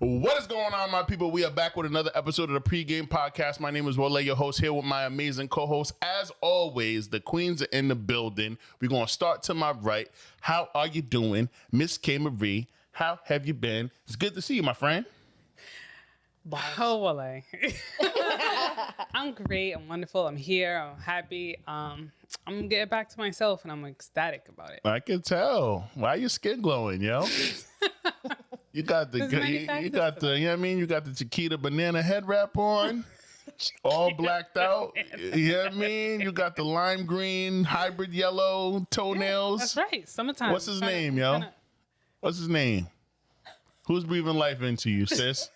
What is going on, my people? We are back with another episode of the Pregame podcast. My name is Wale, your host, here with my amazing co-host. As always, the queens are in the building. We're going to start to my right. How are you doing? Miss K. Marie, how have you been? It's good to see you, my friend. Oh, Wale. I'm great. I'm wonderful. I'm here. I'm happy. I'm getting back to myself, and I'm ecstatic about it. I can tell. Why your skin glowing, yo? You got the, you got the, you know what I mean? You got the Chiquita banana head wrap on, all blacked out. You know what I mean? You got the lime green, hybrid yellow toenails. That's right. Summertime. What's his name, yo? What's his name? Who's breathing life into you, sis?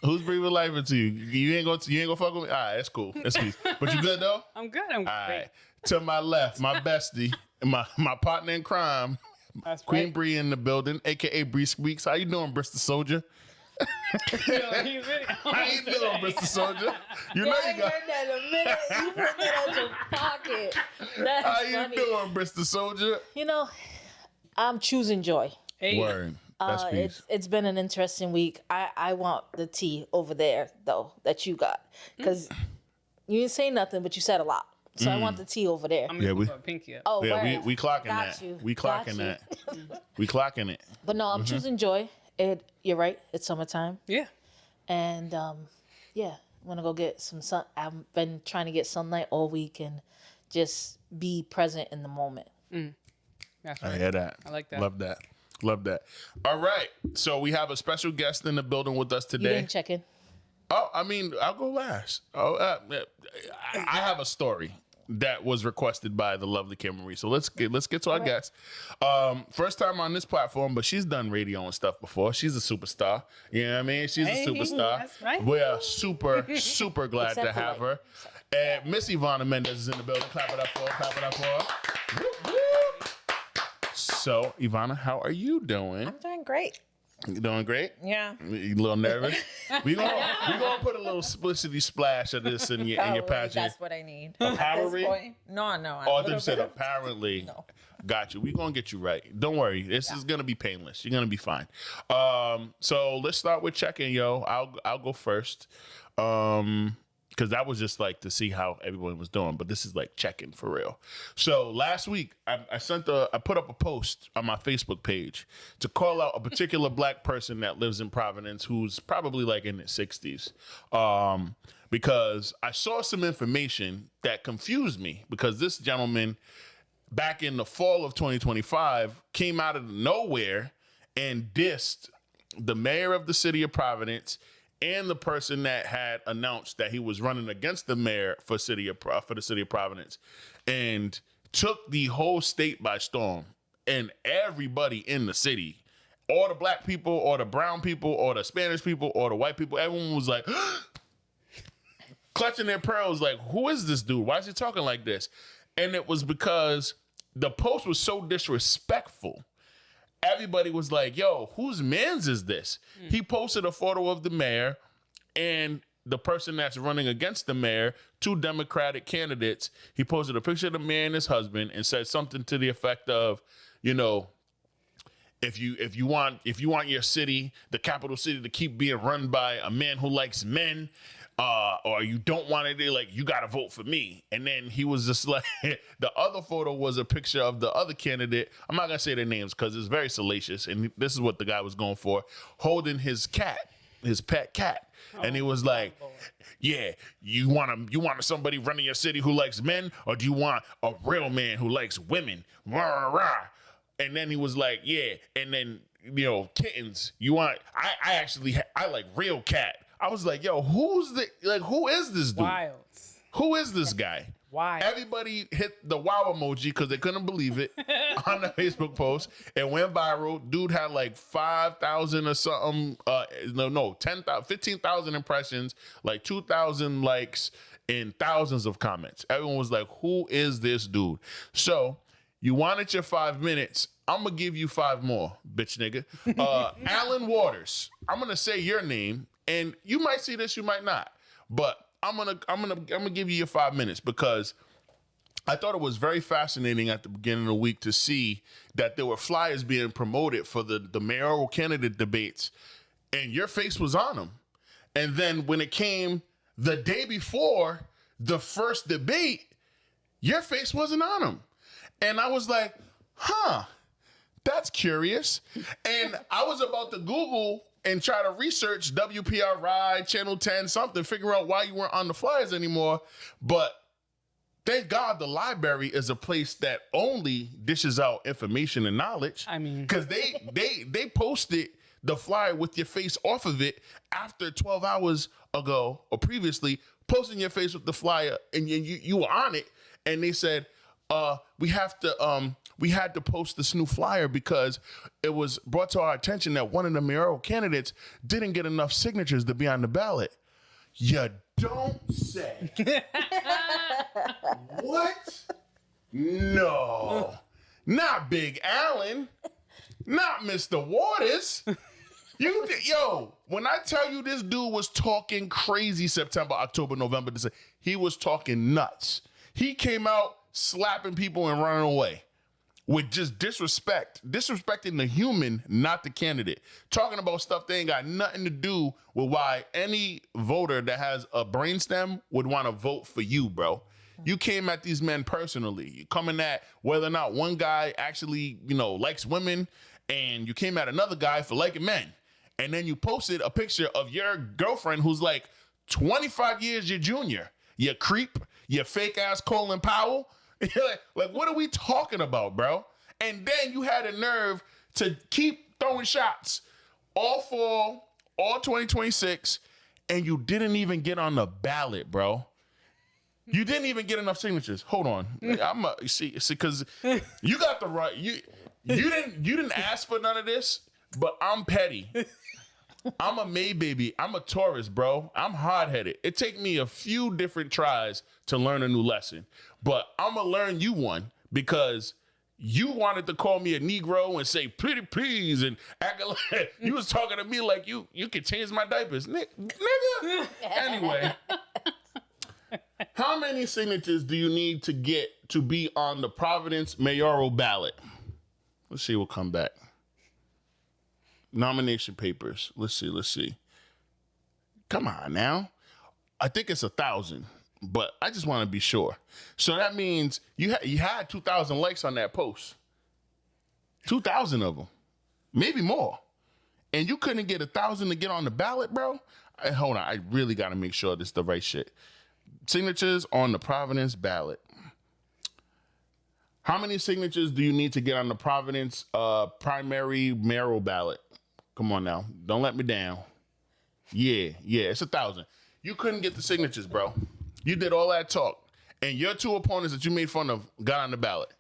Who's breathing life into you? You ain't gonna fuck with me? All right, that's cool. That's peace. But you good though? I'm good. I'm all great. Right. To my left, my bestie, my partner in crime. That's Queen right. Bree in the building, aka Bree Squeaks. How you doing, Bristol Soldier? How you doing, Bristol Soldier? You know you got. Heard that in a minute. You put that out your pocket. That's How you funny. doing, Bristol Soldier? You know, I'm choosing joy. Hey. Word. That's peace. It's been an interesting week. I want the tea over there though that you got because you didn't say nothing, but you said a lot. So I want the tea over there. I'm Yeah, gonna we- put a pinky up. Oh, Yeah, word. we clocking Got that. you. We Got clocking you. that. We clocking it. But no, I'm choosing joy. You're right. It's summertime, Yeah. and yeah, I'm gonna go get some sun. I've been trying to get sunlight all week and just be present in the moment. That's I right. hear that. I like that. Love that. Love that. All right. So we have a special guest in the building with us You today. didn't check in. Oh, I mean, I'll go last. I have a story that was requested by the lovely Kim Marie. So let's get to our guest. First time on this platform, but she's done radio and stuff before. She's a superstar. You know what I mean? She's Hey, a superstar. that's right. We are super glad Except to for have like- her. And Miss Ivanna Mendez is in the building. Clap it up for her. Clap it up for her. Whoop, whoop. So, Ivana, how are you doing? I'm doing great. You doing great? Yeah. You a little nervous? we gonna put a little splicity splash of this in your pageant. That's what I need. Apparently? At this point. No. Oh, I thought you said apparently. No. Got you. We gonna get you right. Don't worry. This is gonna be painless. You're gonna be fine. So let's start with check-in, yo. I'll go first. Because that was just like to see how everyone was doing, but this is like check-in for real. So last week, I put up a post on my Facebook page to call out a particular black person that lives in Providence who's probably like in his 60s, because I saw some information that confused me because this gentleman back in the fall of 2025 came out of nowhere and dissed the mayor of the city of Providence and the person that had announced that he was running against the mayor for the city of Providence, and took the whole state by storm. And everybody in the city, all the black people, or the brown people, or the Spanish people, or the white people, everyone was like clutching their pearls, like, who is this dude? Why is he talking like this? And it was because the post was so disrespectful. Everybody was like, yo, whose mans is this? He posted a photo of the mayor and the person that's running against the mayor, two Democratic candidates. He posted a picture of the mayor and his husband and said something to the effect of, you know, if you want your city, the capital city, to keep being run by a man who likes men, or you don't want it, like, you got to vote for me. And then he was just like, the other photo was a picture of the other candidate. I'm not going to say their names because it's very salacious. And this is what the guy was going for, holding his cat, his pet cat. And he was like, yeah, you want somebody running your city who likes men, or do you want a real man who likes women? Rah, rah. And then he was like, yeah. And then, you know, kittens, I like real cat. I was like, yo, who is this dude? Wild. Who is this guy? Wild. Everybody hit the wow emoji because they couldn't believe it on the Facebook post. It went viral. Dude had like 5,000 or something. 10,000, 15,000 impressions, like 2,000 likes, and thousands of comments. Everyone was like, who is this dude? So you wanted your 5 minutes. I'm going to give you 5 more, bitch nigga. Alan Waters. I'm going to say your name. And you might see this, you might not. But I'm gonna give you your 5 minutes because I thought it was very fascinating at the beginning of the week to see that there were flyers being promoted for the mayoral candidate debates and your face was on them. And then when it came the day before the first debate, your face wasn't on them. And I was like, huh, that's curious. And I was about to Google and try to research WPRI, Channel 10, something, figure out why you weren't on the flyers anymore. But thank God the library is a place that only dishes out information and knowledge. I mean, because they posted the flyer with your face off of it after 12 hours ago or previously, posting your face with the flyer, and you were on it, and they said, we had to post this new flyer because it was brought to our attention that one of the mayoral candidates didn't get enough signatures to be on the ballot. You don't say. What? No. Not Big Allen. Not Mr. Waters. Yo, when I tell you this dude was talking crazy September, October, November, December, he was talking nuts. He came out slapping people and running away with just disrespecting the human, not the candidate. Talking about stuff they ain't got nothing to do with why any voter that has a brainstem would want to vote for you, bro. You came at these men personally. You coming at whether or not one guy actually, likes women, and you came at another guy for liking men. And then you posted a picture of your girlfriend who's like 25 years your junior. You creep, you fake ass Colin Powell. like, what are we talking about, bro? And then you had a nerve to keep throwing shots all fall, all 2026, and you didn't even get on the ballot, bro. You didn't even get enough signatures. Hold on, see, because you got the right. You didn't ask for none of this, but I'm petty. I'm a May baby. I'm a Taurus, bro. I'm hard-headed. It take me a few different tries to learn a new lesson, but I'm gonna learn you one because you wanted to call me a Negro and say pretty please and act like you was talking to me like you could change my diapers, nigga. Anyway. How many signatures do you need to get to be on the Providence mayoral ballot? Let's see what come back. Nomination papers. Let's see. Come on now. I think it's 1,000, but I just want to be sure. So that means you had 2,000 likes on that post. 2,000 of them. Maybe more. And you couldn't get 1,000 to get on the ballot, bro? Hold on. I really got to make sure this is the right shit. Signatures on the Providence ballot. How many signatures do you need to get on the Providence primary mayoral ballot? Come on now. Don't let me down. Yeah, it's 1,000. You couldn't get the signatures, bro. You did all that talk. And your two opponents that you made fun of got on the ballot.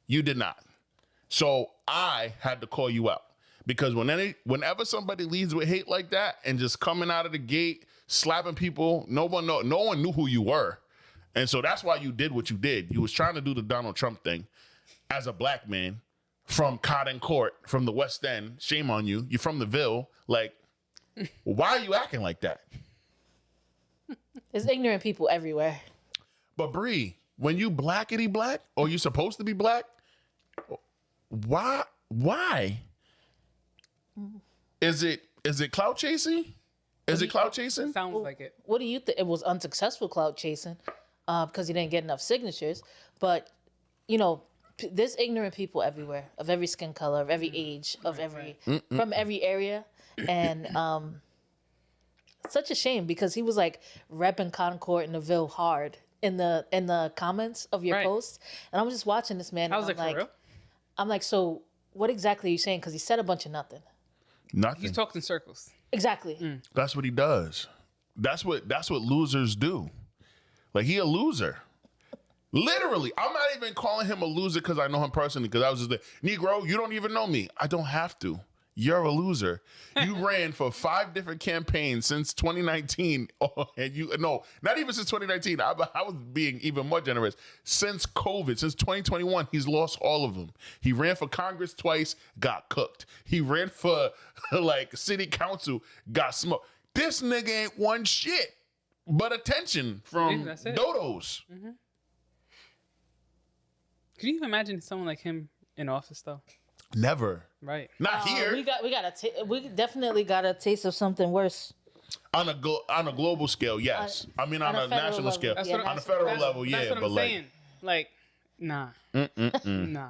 You did not. So I had to call you out. Because whenever somebody leads with hate like that and just coming out of the gate, slapping people, no one knew who you were. And so that's why you did what you did. You was trying to do the Donald Trump thing as a black man from Cotton Court, from the West End. Shame on you. You're from the Ville. Like, why are you acting like that? There's ignorant people everywhere. But Bree, when you blackity black, or you supposed to be black, why? Is it clout chasing? Is it clout chasing? sounds like it. What do you think? It was unsuccessful clout chasing because he didn't get enough signatures. But, there's ignorant people everywhere, of every skin color, of every age, of from every area. And such a shame because he was like repping Concord and the Ville hard in the comments of your post. And I was just watching this man. I was like, for real? I'm like, so what exactly are you saying? Because he said a bunch of nothing. Nothing. He's talked in circles. Exactly. That's what he does. That's what losers do. Like, he a loser. Literally. I'm not even calling him a loser because I know him personally, because I was just like, Negro, you don't even know me. I don't have to. You're a loser. You ran for 5 different campaigns since 2019. Not even since 2019. I was being even more generous. Since COVID, since 2021, he's lost all of them. He ran for Congress twice, got cooked. He ran for city council, got smoked. This nigga ain't won shit but attention from dodos. Mm-hmm. Can you imagine someone like him in office though? Never. Right. Not here. We definitely got a taste of something worse. On a global scale, yes. I mean, on a national level. scale. Yeah, On a federal level, That's yeah. what But I'm like, saying. Like, nah. Nah.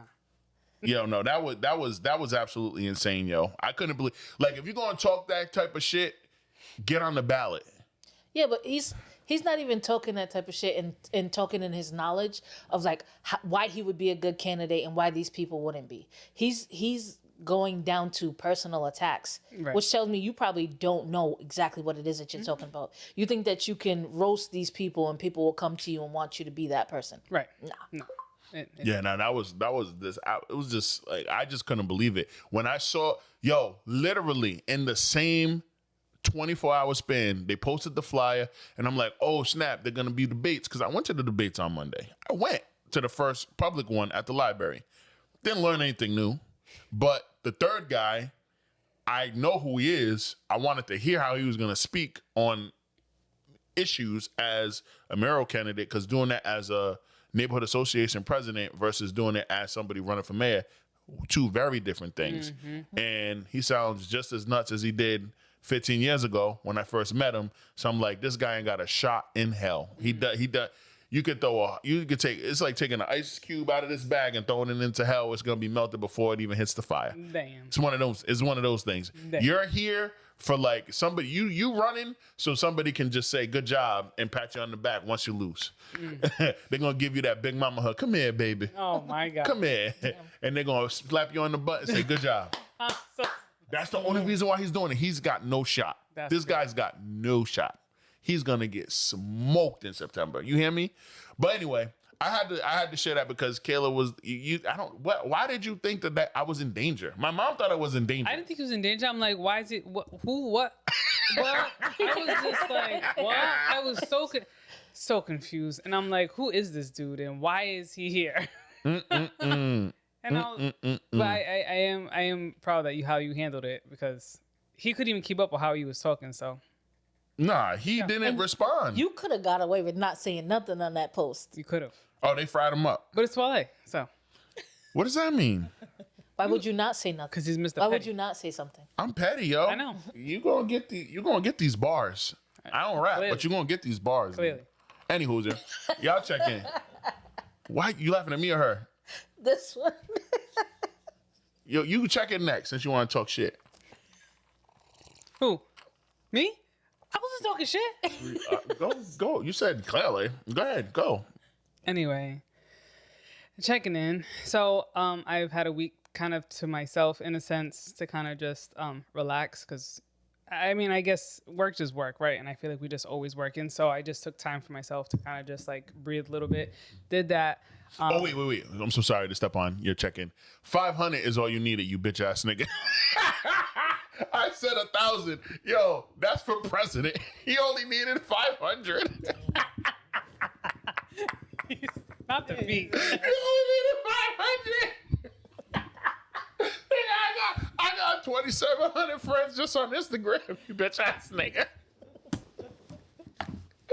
yo, no, that was absolutely insane, yo. I couldn't believe. Like, if you're gonna talk that type of shit, get on the ballot. Yeah, but he's not even talking that type of shit and talking in his knowledge of like why he would be a good candidate and why these people wouldn't be. He's going down to personal attacks, Right. which tells me you probably don't know exactly what it is that you're talking about. You think that you can roast these people and people will come to you and want you to be that person. Right. Nah. No. Yeah, no, that was this. It was just like I just couldn't believe it when I saw literally in the same 24-hour span they posted the flyer, and I'm like, oh snap, they're gonna be debates because I went to the debates on Monday. I went to the first public one at the library. Didn't learn anything new, but the third guy, I know who he is. I wanted to hear how he was gonna speak on issues as a mayoral candidate because doing that as a neighborhood association president versus doing it as somebody running for mayor, two very different things. And he sounds just as nuts as he did 15 years ago when I first met him. So I'm like, this guy ain't got a shot in hell. He does. You could take, it's like taking an ice cube out of this bag and throwing it into hell. It's gonna be melted before it even hits the fire. Damn. It's one of those things. Damn. You're here for like somebody, you running so somebody can just say good job and pat you on the back once you lose. They're gonna give you that big mama hug. Come here, baby. Oh my God. Come here. And they're gonna slap you on the butt and say good job. That's the only reason why he's doing it. He's got no shot. This guy's got no shot. He's gonna get smoked in September. You hear me? But anyway, I had to share that because Kayla was why did you think that I was in danger? My mom thought I was in danger. I didn't think he was in danger. I'm like, why is it? What? Who? What? What? I was just like, what? I was so confused, and I'm like, who is this dude, and why is he here? And but I am proud that how you handled it because he couldn't even keep up with how he was talking. So Nah, he didn't respond. You could have got away with not saying nothing on that post. you could have, Oh, they fried him up. but it's Wale, so What does that mean? Why would you not say nothing? because he's Mr. Why would Petty. you not say something? I'm petty, yo. I know. You gonna get these bars. I don't rap, Clearly. but you gonna get these bars. Clearly. Anywho, y'all check in. Why you laughing at me or her? This one. Yo, you check in next since you want to talk shit. Who? Me? I wasn't talking shit. Go. You said clearly. Go ahead. Go. Anyway, checking in. So I've had a week kind of to myself in a sense to kind of just relax because I mean, I guess work just work, right? And I feel like we just always working. So I just took time for myself to kind of just like breathe a little bit. Did that. Oh, wait. I'm so sorry to step on your check-in. 500 is all you needed, you bitch ass nigga. I said 1,000. Yo, that's for president. He only needed 500. Not the beat. He only needed 500. I got 2,700 friends just on Instagram, you bitch ass nigga.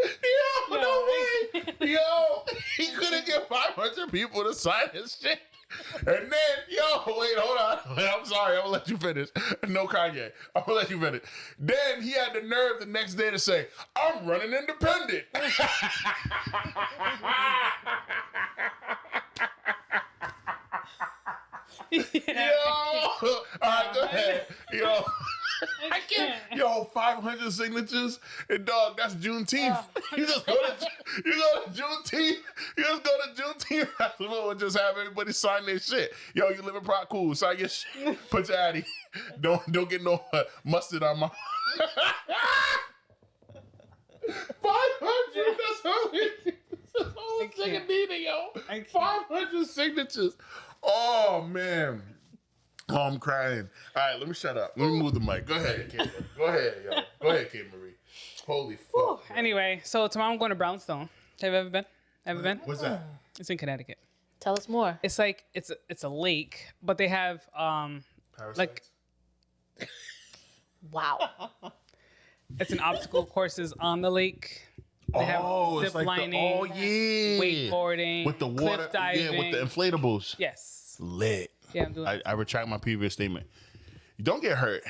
Yo, no way. Yo, he couldn't get 500 people to sign his shit. And then, wait, hold on. I'm sorry, I'm gonna let you finish. No Kanye. I'm gonna let you finish. Then he had the nerve the next day to say, I'm running independent. Yo, all right, go ahead. Yo, I can't. Yo, 500 signatures, and dog, that's Juneteenth. You just go to Juneteenth. You just go to Juneteenth festival and just have everybody sign their shit. Yo, you live in Prot, cool. Sign your shit. Put your addy. Don't get no mustard on my. 500. That's all it nigga needed, yo. 500 signatures. Oh man. Oh, I'm crying. All right, let me shut up. Let me move the mic. Go ahead, Kate. Go ahead, yo. Go ahead, Kate Marie. Holy fuck. Anyway, so tomorrow I'm going to Brownstone. Have you ever been? Ever been? What's that? It's in Connecticut. Tell us more. It's like it's a lake, but they have like Wow. it's an obstacle courses on the lake. They have It's zip like lining, yeah. wakeboarding, With the water, cliff diving. yeah, with the inflatables. Yes. Lit. Yeah, I'm doing it. I retract my previous statement. Don't get hurt.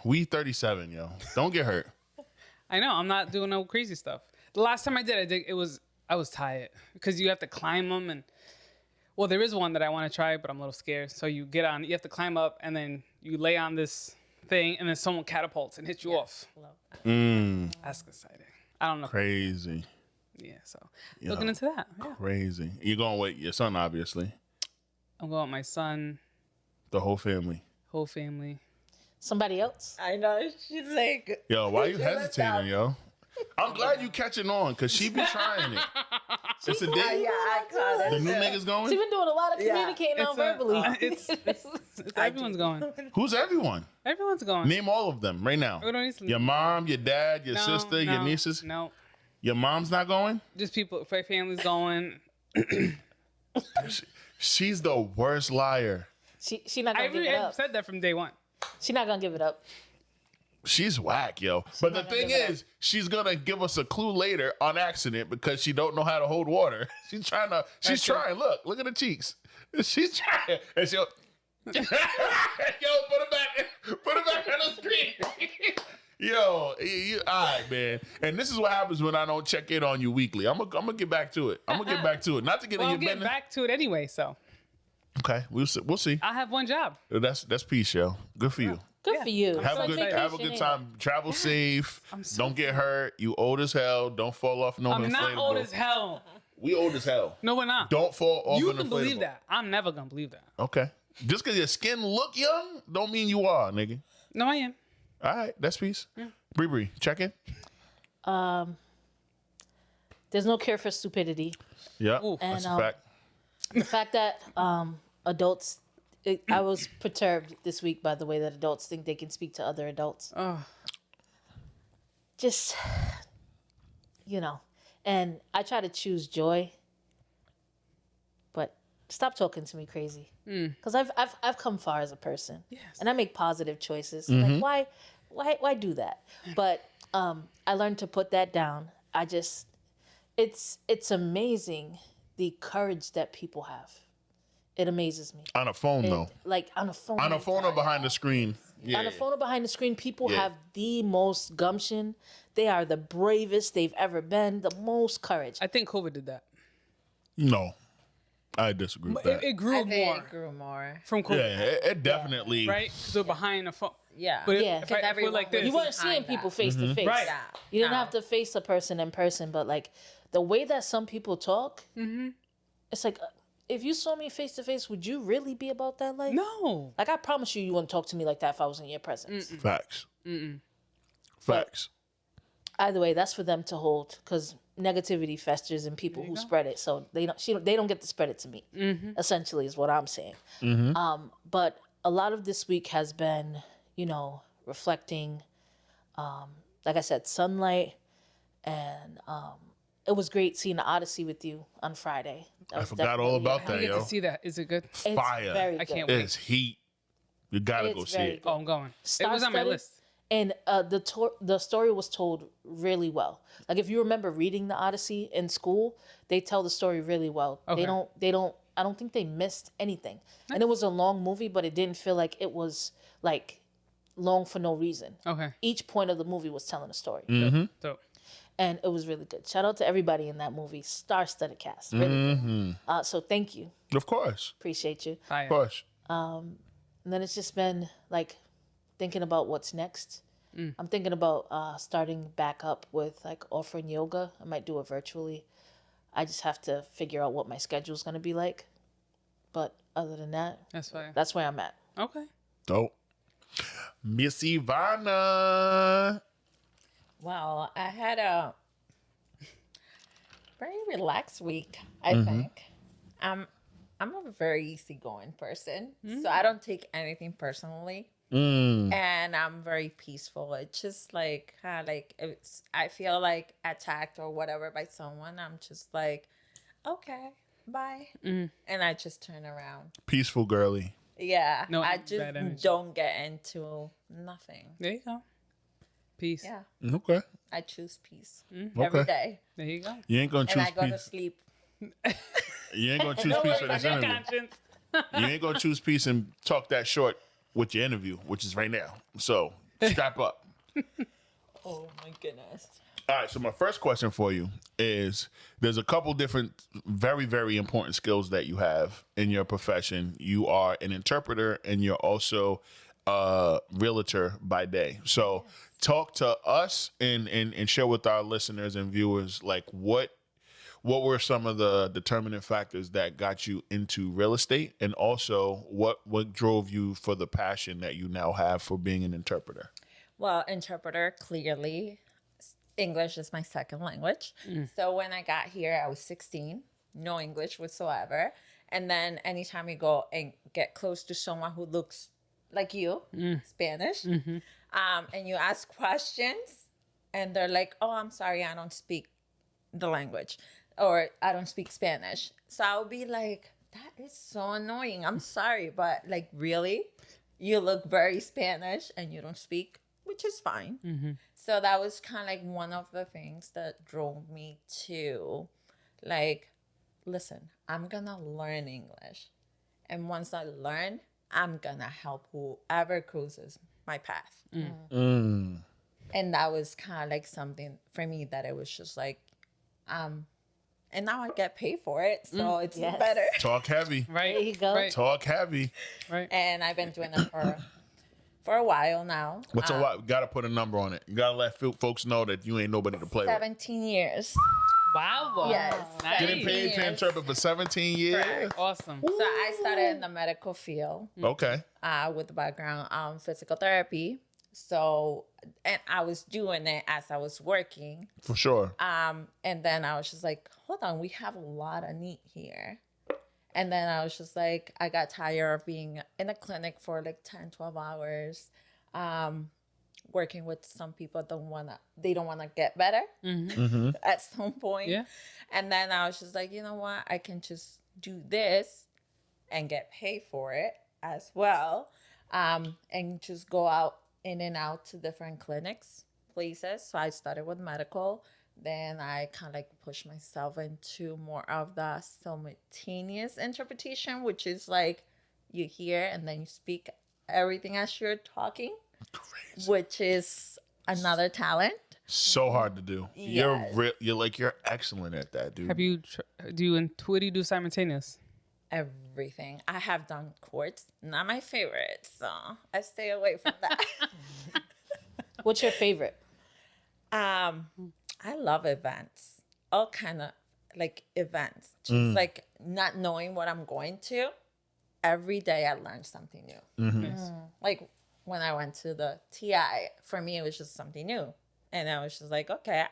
We 37, yo. Don't get hurt. I know. I'm not doing no crazy stuff. The last time I did, I was tired because you have to climb them and. Well, there is one that I want to try, but I'm a little scared. So you have to climb up and then you lay on this thing and then someone catapults and hits you off. That's exciting. I don't know. Crazy. Yeah, so looking into that. Yeah. Crazy. You're going with your son, obviously. I'm going with my son, The whole family. whole family. Somebody else? I know. She's like, Yo, why you hesitating, yo? I'm glad you catching on because she be trying it. It's a yeah, date. I caught it. The new niggas She's going? been doing a lot of Yeah. communicating non-verbally. It's everyone's going. Who's everyone? Everyone's going. Name all of them right now. We don't need to- Your mom, your dad, your No, sister, your no, nieces. No, Your mom's not going? just people. My family's going. She's the worst liar. She not gonna give it I've up. said that from day one. She not gonna give it up. She's whack, yo. But the not gonna thing give it is, she's gonna give us a clue later on accident because she don't know how to hold water. She's trying. Look at her cheeks. She's trying, and she'll. Yo, put it back on the screen. Yo, you, all right, man. And this is what happens when I don't check in on you weekly. I'm gonna get back to it. Not to get Well, in I'm your getting business. back to it anyway, so Okay, we'll see. I have one job. That's peace, yo. Good for you. Good Yeah. for you. Have So a good vacation, time. Travel safe. Don't get hurt. You old as hell. Don't fall off no I'm inflatable. not old as hell. We old as hell. No, we're not. Don't fall off You an can inflatable. believe that. I'm never gonna believe that. Okay. Just because your skin look young, don't mean you are, nigga. No, I am. All right, that's peace. Bree, check in. There's no cure for stupidity. Yeah, Ooh. that's a And, fact. The fact that adults, I was perturbed this week by the way that adults think they can speak to other adults. Oh, Just, and I try to choose joy, but stop talking to me crazy. Because I've come far as a person, yes. and I make positive choices. Like why do that? But I learned to put that down. It's amazing the courage that people have. It amazes me. On a phone, though. Like on a phone. On a phone or behind the screen. Yeah. On a phone or behind the screen, people Yeah. have the most gumption. They are the bravest they've ever been, the most courage. I think COVID did that. No, I disagree with that. It grew I think more it grew more. from COVID, Yeah, it definitely. right? Because we're behind the phone. Yeah. But Yeah. if I Because feel like everyone this, You weren't behind seeing people that. face to face. Right. Yeah. You didn't No. have to face a person in person, but like the way that some people talk, it's like if you saw me face to face, would you really be about that life? no. Like I promise you wouldn't talk to me like that if I was in your presence. Facts. Facts. Either way, that's for them to hold because negativity festers in people who spread it. So they don't get to spread it to me. Essentially, is what I'm saying. But a lot of this week has been, reflecting. Like I said, sunlight, and it was great seeing the Odyssey with you on Friday. That I was forgot all definitely- about I that, get yo. to see that. Is it good? It's Fire. very I good. can't wait. It's heat. You gotta go It's see very it. good. Oh, I'm going. It was on my Star-studded. list. And the story was told really well. Like if you remember reading the Odyssey in school, they tell the story really well. Okay. They don't. I don't think they missed anything. And it was a long movie, but it didn't feel like it was like long for no reason. Okay. Each point of the movie was telling a story, So and it was really good. Shout out to everybody in that movie. Star-studded cast, really good. So thank you, Of course. appreciate you. fire. Of course. And then it's just been like thinking about what's next. I'm thinking about starting back up with like offering yoga. I might do it virtually. I just have to figure out what my schedule is going to be like. But other than that, That's fire. that's where I'm at. Okay. Dope. Miss Ivanna. Well, I had a very relaxed week, I think. I'm a very easygoing person, so I don't take anything personally. And I'm very peaceful. It's just like I feel like attacked or whatever by someone. I'm just like, okay, bye, and I just turn around. Peaceful girly. Yeah, No I bad just energy. don't get into nothing. There you go. Peace. Yeah, Okay. I choose peace Okay. every day, There you go. You ain't gonna and choose I go to peace. sleep. You ain't gonna choose peace for this Your interview. conscience. You ain't gonna choose peace and talk that short with your interview, which is right now. So strap up. Oh my goodness. All right, so my first question for you is there's a couple different very, very important skills that you have in your profession. You are an interpreter and you're also a realtor by day. So talk to us and share with our listeners and viewers like what were some of the determining factors that got you into real estate, and also what drove you for the passion that you now have for being an interpreter? Well, interpreter, clearly, English is my second language. So when I got here, I was 16, no English whatsoever. And then anytime you go and get close to someone who looks like you, Spanish, and you ask questions, and they're like, oh, I'm sorry, I don't speak the language, or I don't speak Spanish. So I'll be like, that is so annoying. I'm sorry, but like, really? You look very Spanish and you don't speak, which is fine. So that was kind of like one of the things that drove me to like, listen, I'm gonna learn English. And once I learn, I'm gonna help whoever crosses my path. And that was kind of like something for me that it was just like, and now I get paid for it, so it's better. Talk heavy. Right. There you go. Right. Talk heavy. Right. And I've been doing it for a while now. What's a lot? Got to put a number on it. You got to let folks know that you ain't nobody to play 17 years. Wow. Yes. Nice. with. Getting paid to interpret for 17 years. Correct. Awesome. So I started in the medical field Okay. with a background physical therapy. So, and I was doing it as I was working. For sure. And then I was just like, hold on, we have a lot of need here. And then I was just like, I got tired of being in a clinic for like 10, 12 hours, working with some people they don't want to get better at some point. Yeah. And then I was just like, you know what? I can just do this and get paid for it as well. And just go out in and out to different clinics, places. So I started with medical. Then I kind of like pushed myself into more of the simultaneous interpretation, which is like you hear and then you speak everything as you're talking, Crazy. which is another talent. So hard to do. Yes. You're excellent at that, dude. Have you what do you do simultaneous? Everything. I have done courts, not my favorite, so I stay away from that. What's your favorite? I love events, all kind of like events. Just like not knowing what I'm going to. Every day I learn something new. Yes. Like when I went to the TI, for me it was just something new, and I was just like, okay,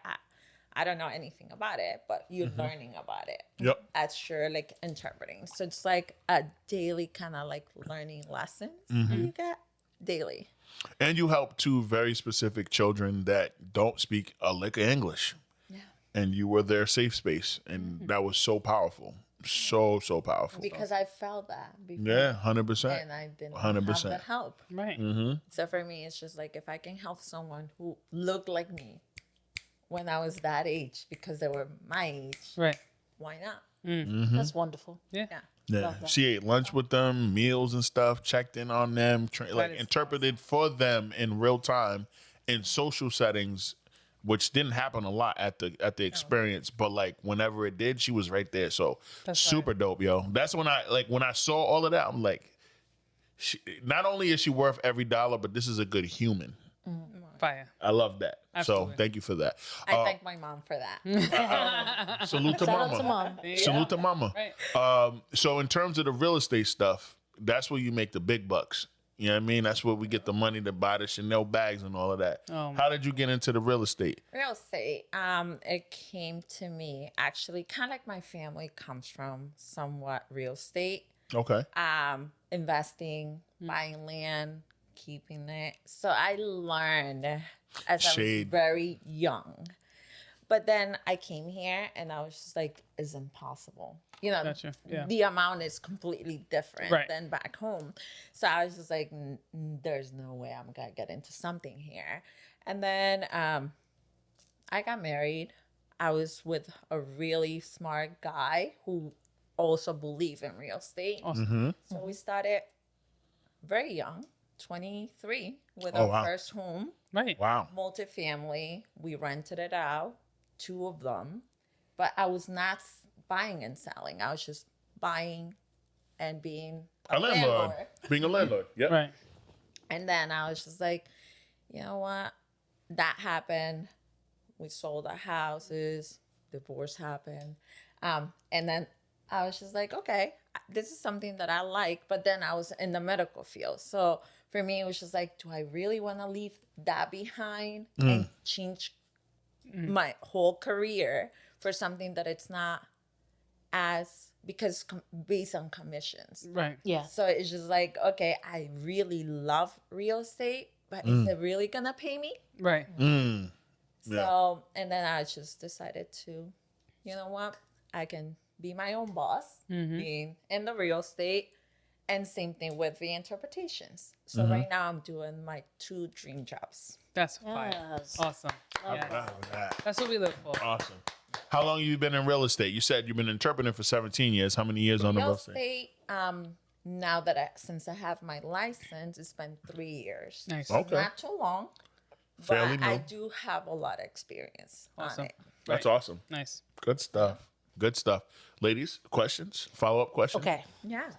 I don't know anything about it, but you're learning about it. Yep. As you're like interpreting. So it's like a daily kind of like learning lessons that you get daily. And you help two very specific children that don't speak a lick of English. Yeah. And you were their safe space. And that was so powerful. So powerful. Because I felt that before. Yeah, 100%. And I didn't 100%. have the help. Right. So for me, it's just like if I can help someone who looked like me when I was that age, because they were my age, Right. why not? That's wonderful. Yeah. Yeah. Yeah, Love that. she ate lunch with them, meals and stuff, checked in on them, is interpreted for them in real time in social settings, which didn't happen a lot at the experience, but like whenever it did, she was right there. So That's super dope, yo. That's when I saw all of that, I'm like, not only is she worth every dollar, but this is a good human. Fire. I love that. Absolutely. So thank you for that. I thank my mom for that. Salute to Shout mama. out to mom. Salute to mama. Right. So in terms of the real estate stuff, that's where you make the big bucks. You know what I mean? That's where we get the money to buy the Chanel bags and all of that. Oh, How did you get into the real estate? Real estate, it came to me actually kind of like my family comes from somewhat real estate, Okay. investing, buying land, keeping it. So I learned as I was Shade. very young. But then I came here and I was just like, it's impossible. You know, Gotcha. Yeah. the amount is completely different Right. than back home. So I was just like, there's no way I'm going to get into something here. And then I got married. I was with a really smart guy who also believe in real estate. Awesome. So we started very young, 23, with Oh, our wow. first home, Right. Wow. multifamily. We rented it out, 2 of them, but I was not buying and selling. I was just buying and being A landlord. Being a landlord. Yep. Right. And then I was just like, you know what? That happened. We sold our houses. Divorce happened. And then I was just like, okay, this is something that I like. But then I was in the medical field. So for me, it was just like, do I really want to leave that behind and change my whole career for something that it's not as, because based on commissions. Right. Yeah. So it's just like, okay, I really love real estate, but is it really gonna pay me? Right. Mm. Yeah. So, and then I just decided to, you know what, I can be my own boss, being in the real estate, and same thing with the interpretations. So right now I'm doing my 2 dream jobs. That's fire. Yes. Awesome. I'm Yeah. proud of that. That's what we live for. Awesome. How long have you been in real estate? You said you've been interpreting for 17 years. How many years on the Real real estate? estate, now since I have my license, it's been 3 years. Nice. Okay. Not too long, Fairly but I new. do have a lot of experience Awesome. on it. That's Right. awesome. Nice. Good stuff. Good stuff. Ladies, questions? Follow-up questions? Okay. Yeah.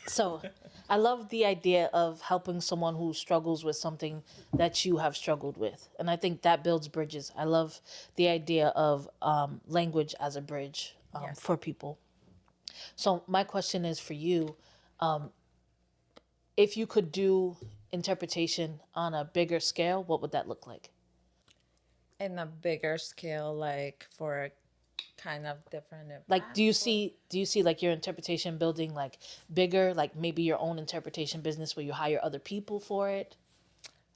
So I love the idea of helping someone who struggles with something that you have struggled with. And I think that builds bridges. I love the idea of language as a bridge Yes. for people. So my question is for you, if you could do interpretation on a bigger scale, what would that look like? In a bigger scale, like for a kind of different Like, do you see like your interpretation building like bigger, like maybe your own interpretation business where you hire other people for it?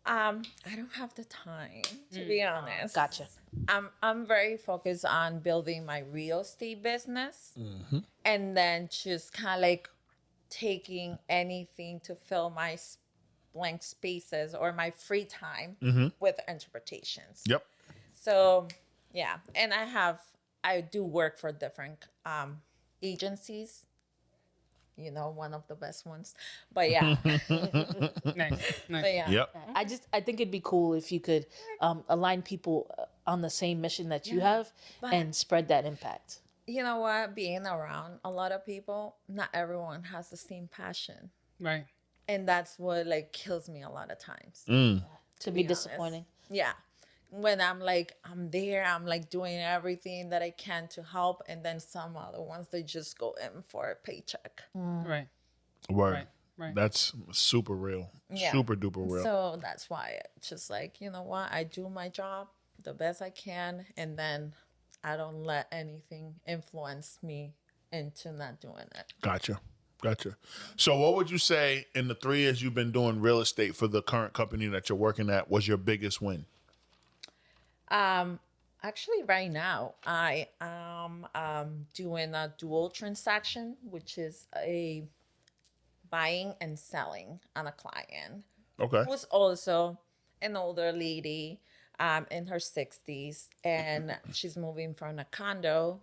I don't have the time, to be honest. Gotcha. I'm very focused on building my real estate business, and then just kind of like taking anything to fill my blank spaces or my free time with interpretations. Yep. So yeah, and I do work for different agencies. You know, one of the best ones. But yeah, Nice. Nice. but yeah. Yep. I think it'd be cool if you could align people on the same mission that you have and spread that impact. You know what? Being around a lot of people, not everyone has the same passion. Right. And that's what like kills me a lot of times. To be honest. disappointing. Yeah. When I'm like, I'm there, I'm like doing everything that I can to help. And then some other ones, they just go in for a paycheck. Right. Word. Right. Right. That's super real. Yeah. Super duper real. So that's why it's just like, you know what? I do my job the best I can. And then I don't let anything influence me into not doing it. Gotcha. So what would you say in the 3 years you've been doing real estate for the current company that you're working at was your biggest win? Actually, right now, I am doing a dual transaction, which is a buying and selling on a client Okay. who's also an older lady in her 60s, and she's moving from a condo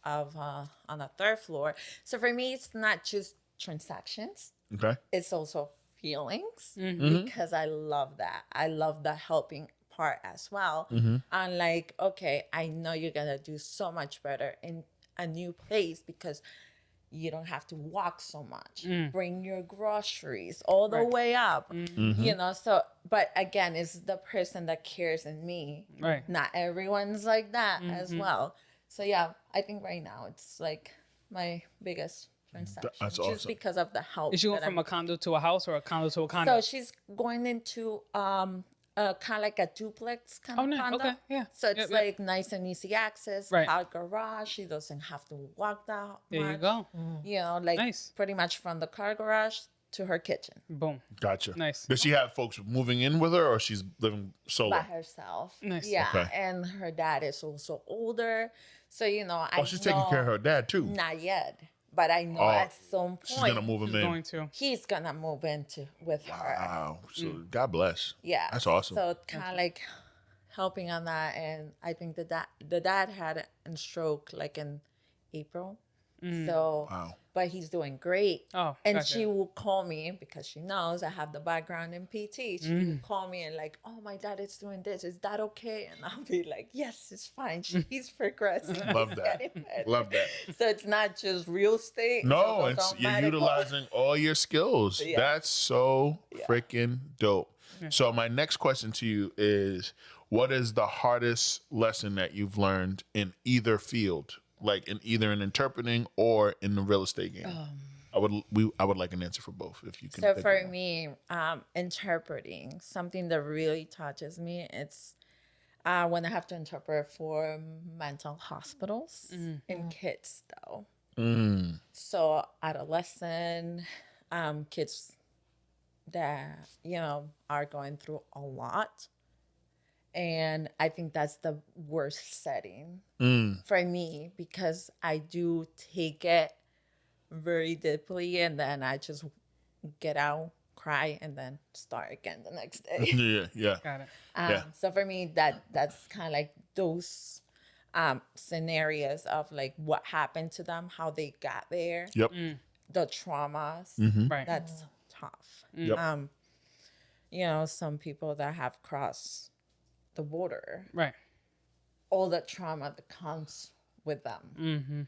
of on the 3rd floor. So for me, it's not just transactions; Okay. it's also feelings because I love that. I love the helping part as well. I'm like, okay, I know you're gonna do so much better in a new place because you don't have to walk so much. Bring your groceries all the way up. You know, so but again, it's the person that cares in me. Right. Not everyone's like that as well. So yeah, I think right now it's like my biggest transaction. That's just awesome. because of the help. Is she going that from I'm- a condo to a house or a condo to a condo? So she's going into kind of like a duplex kind of nice. condo. Okay, yeah. So it's Yep, yep. like nice and easy access. Right. Car garage. She doesn't have to walk that There you much. go. You know, like Nice. pretty much from the car garage to her kitchen Boom. Gotcha. Nice. Does she have folks moving in with her or she's living solo? by herself. Nice. Yeah, Okay. and her dad is also older. So you know, I Oh, she's taking care of her dad too. Not yet, but I know Oh, at some She's gonna point move him She's in. going to. he's gonna move into with her. Wow. So God bless. Yeah, That's awesome. So kind of like helping on that, and I think the dad had a stroke like in April, So, Wow. but he's doing great. Oh, and gotcha. she will call me because she knows I have the background in PT. She will call me and like, oh, my dad is doing this. Is that okay? And I'll be like, yes, it's fine. He's progressing. Love He's that. getting better. Love that. So it's not just real estate. No, it's it's also you're medical. utilizing all your skills. Yeah. That's so freaking dope. So my next question to you is, what is the hardest lesson that you've learned in either field, like in either in interpreting or in the real estate game? I would like an answer for both if you can. So pick for one. me, interpreting something that really touches me, it's when I have to interpret for mental hospitals and kids, though. So adolescent kids that are going through a lot, and I think that's the worst setting for me because I do take it very deeply, and then I just get out, cry, and then start again the next day. Yeah. Got it. Yeah. So for me, that's kind of like those scenarios of like what happened to them, how they got there, Yep. the traumas. Right. That's tough. Yep. Some people that have crossed the border, Right. all the trauma that comes with them.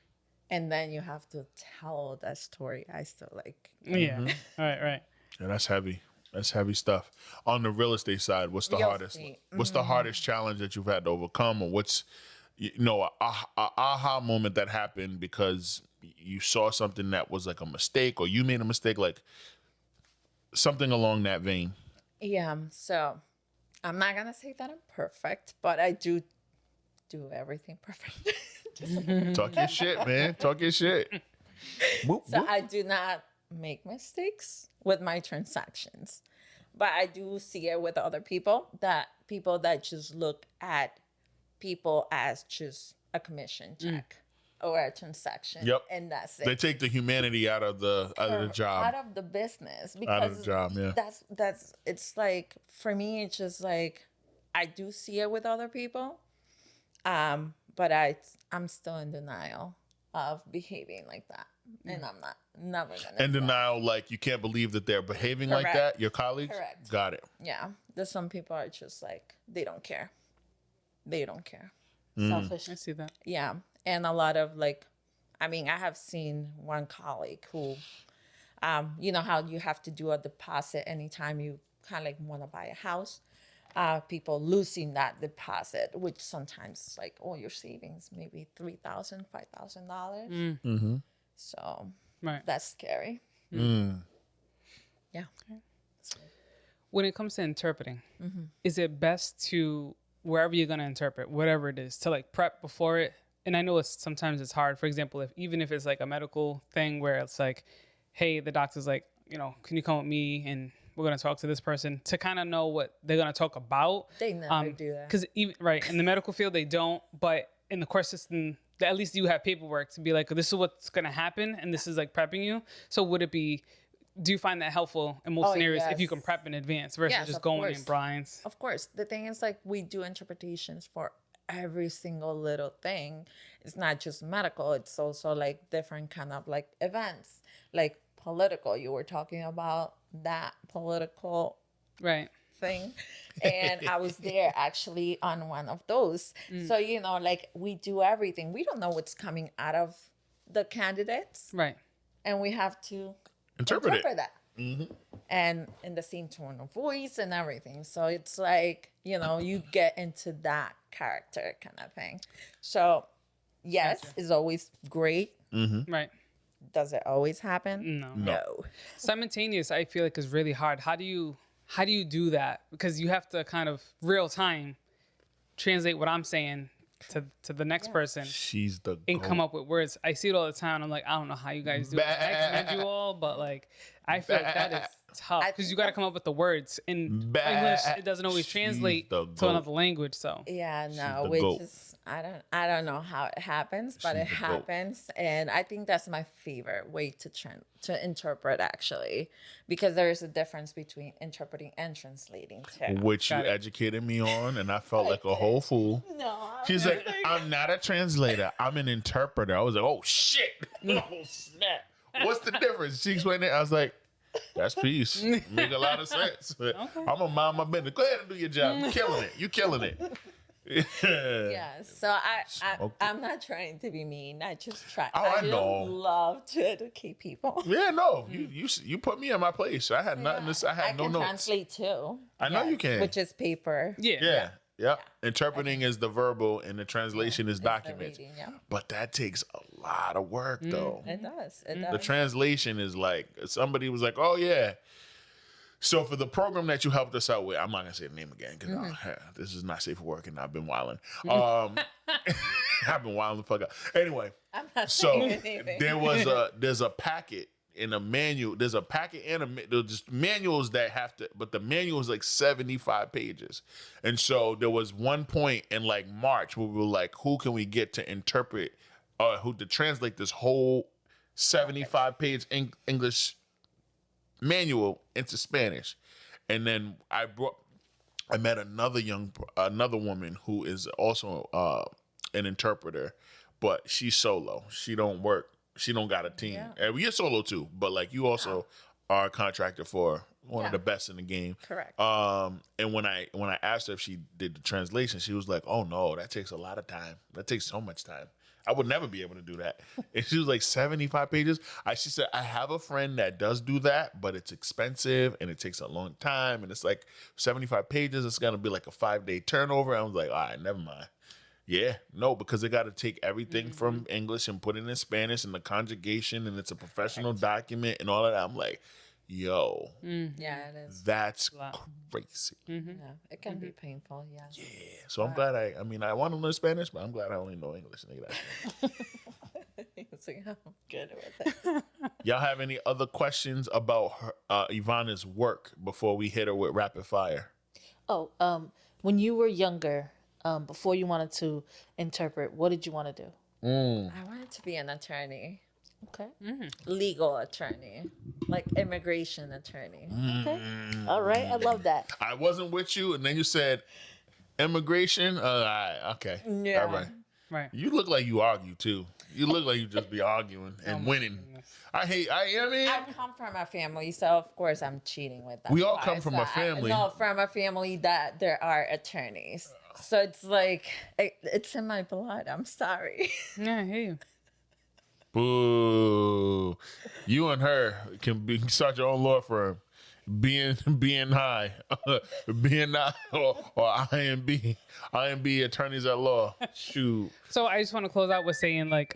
And then you have to tell that story. I still like. Yeah. Right. Yeah, that's heavy. That's heavy stuff. On the real estate side, what's the Real hardest? estate. What's the hardest challenge that you've had to overcome, or what's a aha moment that happened because you saw something that was like a mistake, or you made a mistake, like something along that vein? Yeah. So I'm not gonna say that I'm perfect, but I do everything perfect. Talk your shit, man. Talk your shit. Whoop, So whoop. I do not make mistakes with my transactions, but I do see it with other people that just look at people as just a commission check or a transaction. Yep. And that's it. They take the humanity out of the job. Out of the business, because Out of the job, yeah. that's it's like, for me, it's just like I do see it with other people, but I'm still in denial of behaving like that, and I'm never gonna. And do that. denial, like you can't believe that they're behaving like Correct. that. Your colleagues, Correct. got it. Yeah, there's some people are just like they don't care. They don't care. Selfish. I see that. Yeah, and a lot of like, I mean, I have seen one colleague who, you know how you have to do a deposit anytime you kind of like want to buy a house. People losing that deposit, which sometimes is like, oh, your savings maybe $3,000, $5,000. So Right. that's scary. Yeah. When it comes to interpreting, is it best to, wherever you're going to interpret, whatever it is, to like prep before it? And I know sometimes it's hard. For example, even if it's like a medical thing where it's like, hey, the doctor's like, can you come with me and we're going to talk to this person, to kind of know what they're going to talk about. They never do that. Because right, in the medical field, they don't. But in the court system, at least you have paperwork to be like, this is what's going to happen. And this is like prepping you. So do you find that helpful in most scenarios if you yes. can prep in advance versus Yes, just of going course. in blinds? Of course, the thing is like we do interpretations for every single little thing. It's not just medical. It's also like different kind of like events, like political. You were talking about that political Right. thing, and I was there actually on one of those. So like we do everything. We don't know what's coming out of the candidates, Right. and we have to Interpret it. that. And in the same tone of voice and everything. So it's like, you get into that character kind of thing. So yes, Gotcha. it's always great. Right. Does it always happen? No. Simultaneous, I feel like, is really hard. How do you do that? Because you have to kind of real time translate what I'm saying to the next person She's the and goat. come up with words. I see it all the time. I'm like, I don't know how you guys do it. I commend you all, but like, I feel like that is tough because you got to come up with the words. In English, it doesn't always translate the to goat. another language. So Yeah, no, the which goat. is I don't know how it happens, but it She's the goat. happens, and I think that's my favorite way to interpret actually, because there is a difference between interpreting and translating too. Which you Got it. educated me on, and I felt like a whole fool. No, She's like, I'm not a translator. I'm an interpreter. I was like, oh shit. Oh snap. What's the difference? She explained it. I was like, that's peace. Make a lot of sense. I'm gonna mind my business. Go ahead and do your job. You're killing it. You're killing it. Yeah, so I'm not trying to be mean. I just try. Oh, I just know. love to educate people. Yeah, no. You put me in my place. I had nothing to say. I had no can notes. translate too. I know you can. Which is paper. Yeah. Yep. Interpreting is the verbal and the translation is It's the documents. reading, yeah. But that takes a lot of work though. It does. It The does. translation is like somebody was like, "Oh yeah." So for the program that you helped us out with, I'm not gonna say the name again because this is not safe for work, and I've been wilding. I've been wilding the fuck out. Anyway, I'm not so saying anything. there's a packet in a manual. There's a packet and there's just manuals that have to, but the manual is like 75 pages. And so there was one point in like March where we were like, who can we get to interpret, who to translate this whole 75 page English manual into Spanish. And then I met another woman who is also an interpreter, but she's solo. She don't got a team. Yeah. And you're solo too, but like you also are a contractor for one of the best in the game. Correct. And when I asked her if she did the translation, she was like, "Oh no, that takes a lot of time. That takes so much time. I would never be able to do that." And she was like, 75 pages. She said, I have a friend that does do that, but it's expensive and it takes a long time. And it's like 75 pages. It's going to be like a 5-day turnover. I was like, all right, never mind. Yeah, no, because they got to take everything from English and put it in Spanish and the conjugation, and it's a professional document and all of that. I'm like, yo, Yeah, it is. that's crazy. Yeah, it can be painful. Yeah. Yeah, so I'm glad I want to learn Spanish, but I'm glad I only know English. Nigga, It's like, I'm good with it. y'all have any other questions about Ivanna's work before we hit her with rapid fire? Oh, when you were younger, before you wanted to interpret, what did you want to do? I wanted to be an attorney, Okay. legal attorney, like immigration attorney. Okay. All right. I love that. I wasn't with you, and then you said immigration. All right, okay, Yeah. all right. Right. You look like you argue too. You look like you just be arguing and winning. I mean, I come from a family, so of course I'm cheating with that. We all come from a family. No, from a family that there are attorneys. So it's like, it's in my blood. I'm sorry. Yeah, I hear you. boo. You and her can start your own law firm. Being high, being not or IMB attorneys at law. Shoot. So I just want to close out with saying, like,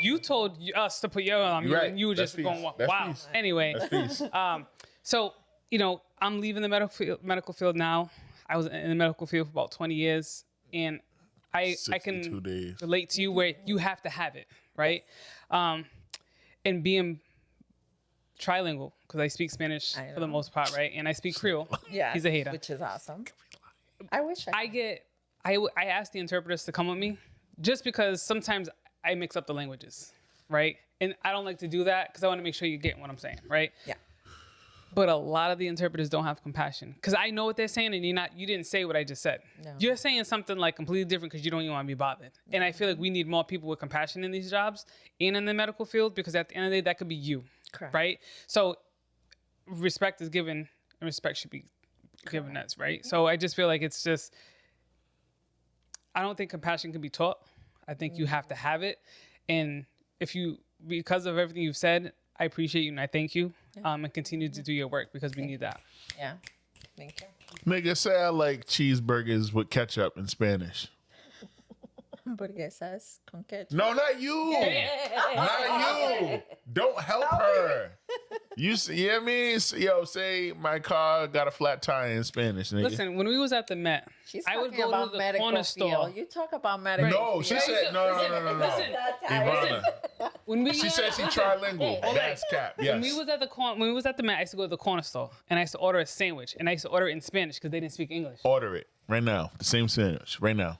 you told us to put your on mute, Right. and you were That's just going, peace. That's wow. peace. Anyway, That's peace. so I'm leaving the medical field now. I was in the medical field for about 20 years, and I 62 can days. relate to you where you have to have it, right? And being trilingual, because I speak Spanish for the most part, right? And I speak Creole. Yeah. He's a hater. Which is awesome. I wish I ask the interpreters to come with me just because sometimes I mix up the languages, right? And I don't like to do that because I want to make sure you get what I'm saying, right? Yeah. But a lot of the interpreters don't have compassion because I know what they're saying and you didn't say what I just said. No. You're saying something like completely different because you don't even want to be bothered. And I feel like we need more people with compassion in these jobs and in the medical field because at the end of the day, that could be you, Correct. right? So respect is given and respect should be given us, right? So I just feel like it's just, I don't think compassion can be taught. I think you have to have it. And because of everything you've said, I appreciate you and I thank you. And continue to do your work because we need that. Yeah. Thank you. Nigga, say I like cheeseburgers with ketchup in Spanish. Hamburguesas con ketchup. No, not you. Not you. Don't help her. You hear me? Yo, say my car got a flat tire in Spanish, nigga. Listen, when we was at the Met, She's I would talking go about to the medical corner store. field. You talk about medical No, field. she said no. Listen, Ivana. when we She said she trilingual. That's cap. When we Yes. was at when we was at the Met, I used to go to the corner store and I used to order a sandwich and I used to order it in Spanish because they didn't speak English. Order it right now. The same sandwich right now.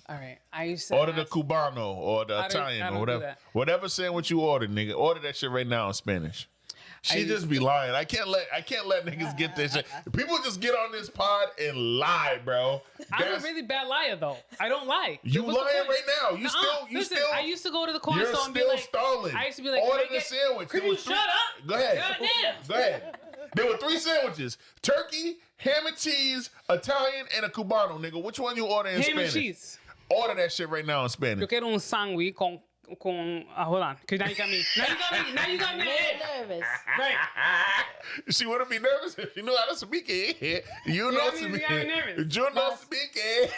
All right, I used to Order the ask- Cubano or the I don't Italian do or whatever. that. Whatever sandwich you order, nigga. Order that shit right now in Spanish. She just be lying. I can't let niggas get this shit. People just get on this pod and lie, bro. I'm a really bad liar though. I don't lie. You What's the lying point? right now. Listen, I used to go to the corner You're store and be still like, stalling. I used to be like, order can I the get- sandwich. Could There you was shut up? Go ahead. Goddamn. Go ahead. There were 3 sandwiches: turkey, ham and cheese, Italian, and a cubano. Nigga, which one you order in Ham Spanish? and cheese. Order that shit right now in Spanish. Yo quiero un sándwich con hold on, cause now you got me. Now you got me. Nervous. Right. She wouldn't be nervous if she knew how to speak it. You know got me- speak you got me nervous. You know speak it.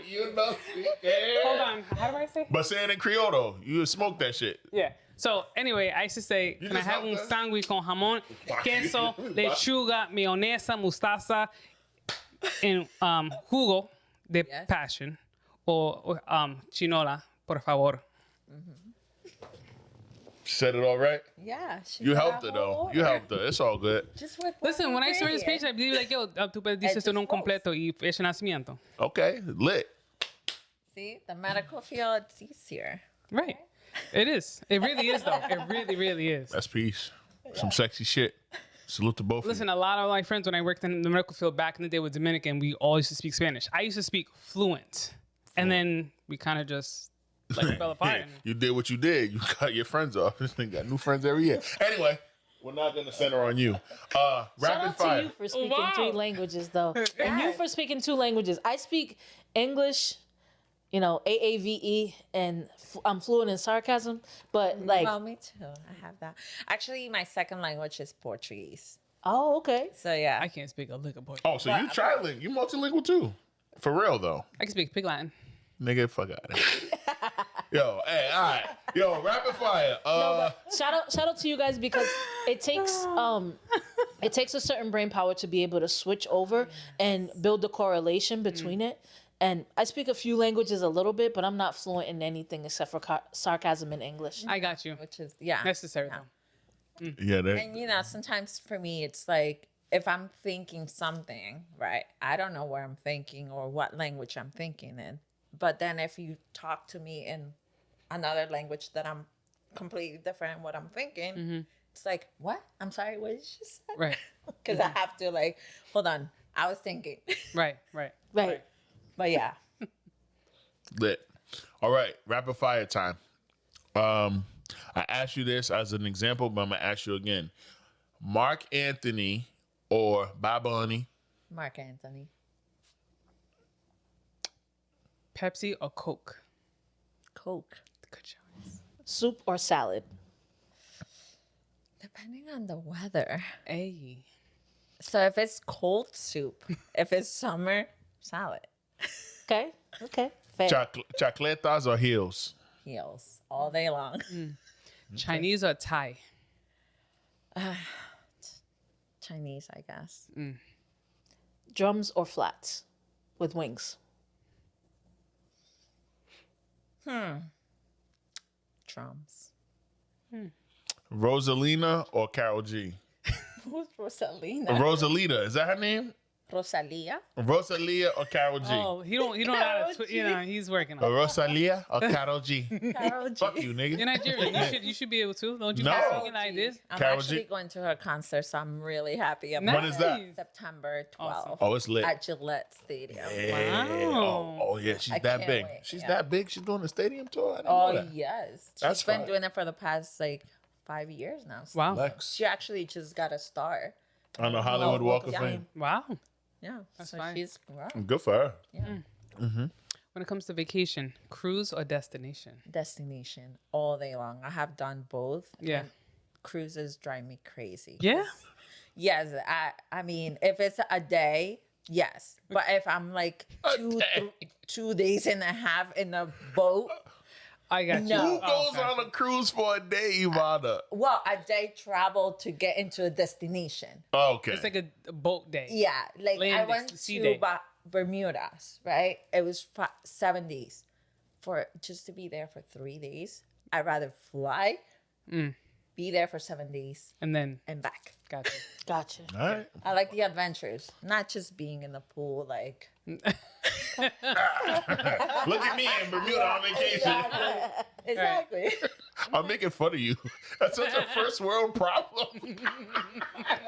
You know speak it. Hold on. How do I say? But say it in Creole though. You smoke that shit. Yeah. So anyway, I used to say, You can I just have helped un us? sándwich con jamón, queso, lechuga, mayonesa, mostaza, en jugo de Yes. passion o chinola, por favor. Said it all right. Yeah. she You got helped a her whole though. You order. helped her. It's all good. Just with Listen, one when I started this page, ingredient. I'd be like, yo, tú dices just tu nombre rolls. completo y fecha de nacimiento. Okay, lit. See, the medical field, it's easier. Right. It is. It really is, though. It really, really is. That's peace. Some sexy shit. Salute to both Listen, of a lot of my friends, when I worked in the medical field back in the day with Dominican, we all used to speak Spanish. I used to speak fluent. And then we kind of just like fell apart. you. You did what you did. You cut your friends off. This thing got new friends every year. Anyway, we're not gonna center on you. Shout Rapid out to fire. you for speaking Wow. 3 languages, though. And you for speaking 2 languages. I speak English, AAVE, and I'm fluent in sarcasm. But like, Well, me too. I have that. Actually, my second language is Portuguese. oh, okay. So yeah. I can't speak a lick of Portuguese. Oh, so you trilingual? You multilingual too? For real though, I can speak Pig Latin. nigga. Fuck out of here. Yo, hey, all right. Yo, rapid fire. Shout out to you guys because it takes a certain brain power to be able to switch over and build the correlation between it. And I speak a few languages a little bit, but I'm not fluent in anything except for sarcasm and English. I got you. which is yeah. Necessary, Yeah. though. Yeah, that. And sometimes for me it's like if I'm thinking something, right? I don't know where I'm thinking or what language I'm thinking in. But then if you talk to me in another language that I'm completely different in what I'm thinking, it's like, what? I'm sorry, what did you say? Right. Because I have to like, hold on. I was thinking. Right. Right. Right. But yeah. Lit. All right, rapid fire time. I asked you this as an example, but I'm gonna ask you again. Mark Anthony or Bad Bunny? Mark Anthony. Pepsi or Coke? Coke. Good choice. Soup or salad? Depending on the weather. Hey. So if it's cold, soup. If it's summer, salad. Okay. Fair. Chocolatas or heels? Heels all day long. Chinese or Thai? Chinese, I guess. Drums or flats with wings? Drums. Rosalina or Carol G? Who's Rosalina? Rosalita, is that her name? Rosalia? Rosalia or Carol G? Oh, he don't know how to. He's working on it. Rosalia or Carol G? Carol G. Fuck you, nigga. You're Nigerian. You should be able to. Don't you? No. No. Speaking like this. I'm Carol actually G. going to her concert, so I'm really happy about When is that? Nice. September 12th Awesome. Oh, it's lit. at Gillette Stadium. Yeah. Wow. Oh, yeah, she's I that can't big. wait, She's yeah. that big. She's doing a stadium tour. I didn't know Oh, that. yes. That's She's been fine. doing it for the past, 5 years now. Wow. Lex She actually just got a star. on the Hollywood Walk of yeah. Fame. Wow. Yeah. so fine. she's wow. Good for her. Yeah. When it comes to vacation, cruise or destination? Destination all day long. I have done both. Yeah. and cruises drive me crazy. Yeah. Yes, I mean, if it's a day, yes. But if I'm like day. 2 days and a half in a boat, I got you. No. Who Oh, goes okay. on a cruise for a day, Ivanna? well, a day travel to get into a destination. Okay. It's like a boat day. Yeah, like Land I day, went sea to day. Bermudas, right? It was 7 days. For just to be there for 3 days, I'd rather fly, be there for 7 days, And then, and back. got you. Gotcha. All right. I like the adventures, not just being in the pool. Like Look at me in Bermuda on vacation. exactly. I'm making fun of you. That's such a first world problem.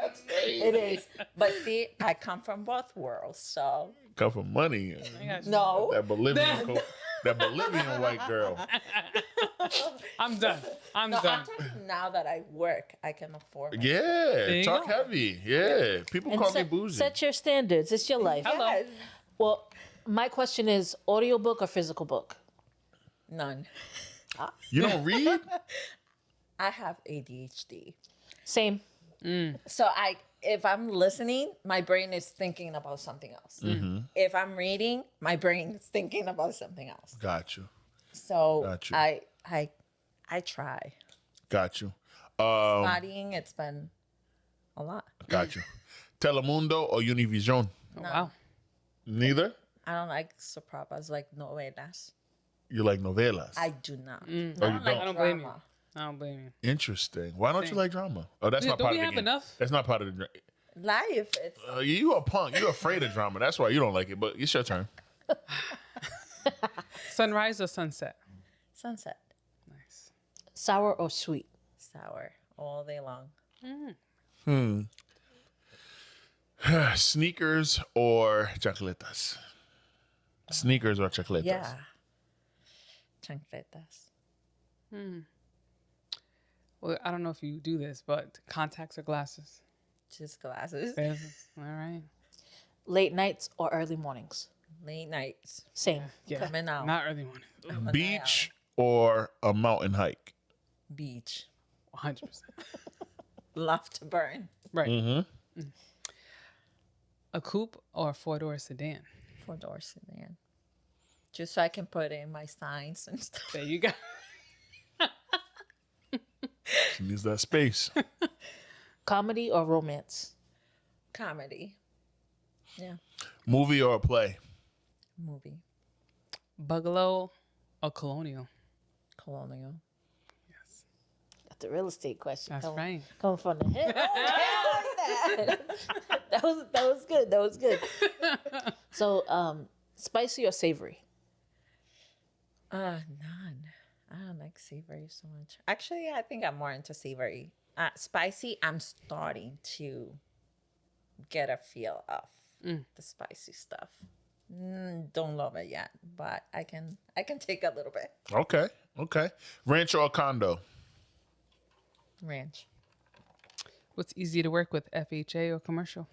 That's crazy. It is. But see, I come from both worlds, so Come from money. I got you. no. That Bolivian white girl. I'm done. I'm No, done. I'm talking now that I work, I can afford it. Yeah, you talk go. heavy. Yeah, people And call me set, bougie. set your standards. It's your life. Hello. Yes. Well, my question is audiobook or physical book? None. You don't read? I have ADHD. Same. So if I'm listening, my brain is thinking about something else. Mm-hmm. If I'm reading, my brain is thinking about something else. Got you. So Got you. I try. Got you. Studying, it's been a lot. Got you. Telemundo or Univision? Oh, wow. Neither? I don't like soap operas like novelas. You like novelas? I do not. Oh, you I like don't? don't blame drama. I don't blame you. Interesting. Why don't you Same. like drama? Oh, that's not Don't part we of the have game. enough? That's not part of the. Life, it's You a punk. You're afraid of drama. That's why you don't like it. But it's your turn. Sunrise or sunset? sunset. Nice. Sour or sweet? Sour all day long. Sneakers or chocolatas? Sneakers or chocolatas? Yeah. Chancletas. Well, I don't know if you do this, but contacts or glasses? Just glasses. Glasses. All right. Late nights or early mornings? Late nights. Same. Yeah. Coming out. Not early morning. Beach or a mountain hike? Beach. 100%. Love to burn. Right. Mm-hmm. A coupe or a four-door sedan? 4-door sedan. Just so I can put in my signs and stuff. There you go. She needs that space. Comedy or romance? Comedy. Yeah. Movie or a play? Movie. Bungalow or colonial? Colonial. Yes. That's the real estate question. That's right. Coming from the hip. that was good. That was good. So, spicy or savory? None. I don't like savory so much. Actually, I think I'm more into savory. Spicy, I'm starting to get a feel of the spicy stuff. Don't love it yet, but I can take a little bit. Okay. Ranch or condo? Ranch. What's easier to work with, FHA or commercial?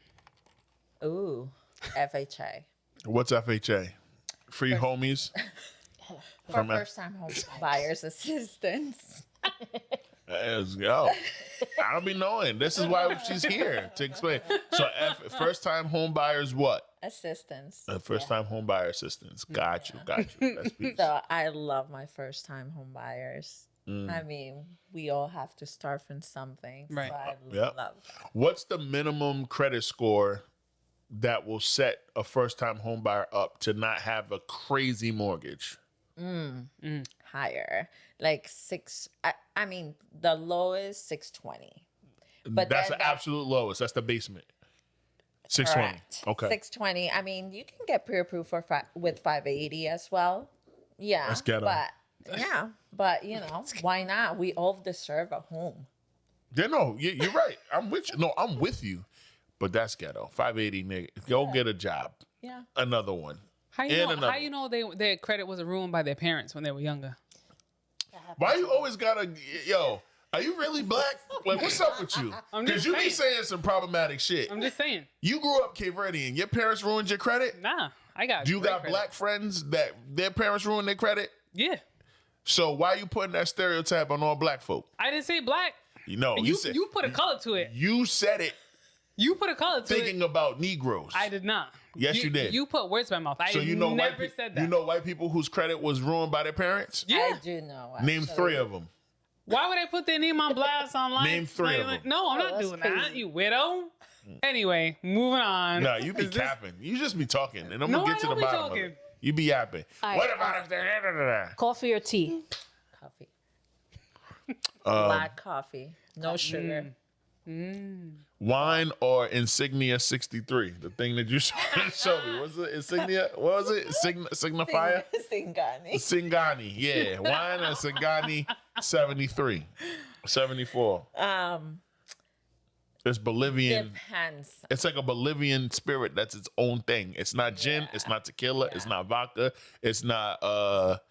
Ooh, FHA. What's FHA? Free homies? For first-time home buyers assistance. Let's go. I don't be knowing. This is why she's here to explain. So, first-time home buyers, what? Assistance. First-time home buyer assistance. Got you. That's peace. So I love my first-time home buyers. I mean, we all have to start from something. Right. So I Yep. love that. What's the minimum credit score that will set a first-time home buyer up to not have a crazy mortgage? Higher. Like 6. I mean, the lowest 620. But That's then the absolute lowest. That's the basement. 620. Correct. Okay. 620. I mean, you can get pre-approved for with 580 as well. Yeah. That's ghetto. But you know, why not? We all deserve a home. Yeah, no, you're right. I'm with you. No, I'm with you. But that's ghetto. 580, nigga. Go get a job. Yeah. Another one. How And you know? another How you know their credit was ruined by their parents when they were younger? Why you always gotta, yo, are you really black? Like, what's up with you? I'm Because just you be saying. saying some problematic shit. I'm just saying. You grew up Cape Verdean. Your parents ruined your credit? Nah, I got. Do you great got credit. black friends that their parents ruined their credit? Yeah, So why you putting that stereotype on all black folk? I didn't say black. You know, You said, you put a color to it. you said it You put a color to thinking it. about Negroes. I did not. Yes, you did. You put words in my mouth. I So you know never white said that. You know white people whose credit was ruined by their parents? Yeah. I do know. Name actually. 3 of them. Why would I put their name on blast online? Name 3 of them. No, I'm not that's doing that. crazy. You widow. Anyway, moving on. No, you be 'Cause this- capping. You just be talking, and I'm No, gonna I get to don't the be bottom of talking. it. You be yapping. All What right, about if they're Coffee or tea? Coffee. Black coffee. No sugar. wine or Insignia 63? The thing that you showed me. Was it Insignia? What was it? Signifier? Singani. Singani. Yeah, wine or Singani 73. 74. It's Bolivian. Depends. It's like a Bolivian spirit that's its own thing. It's not gin. It's not tequila. It's not vodka. It's not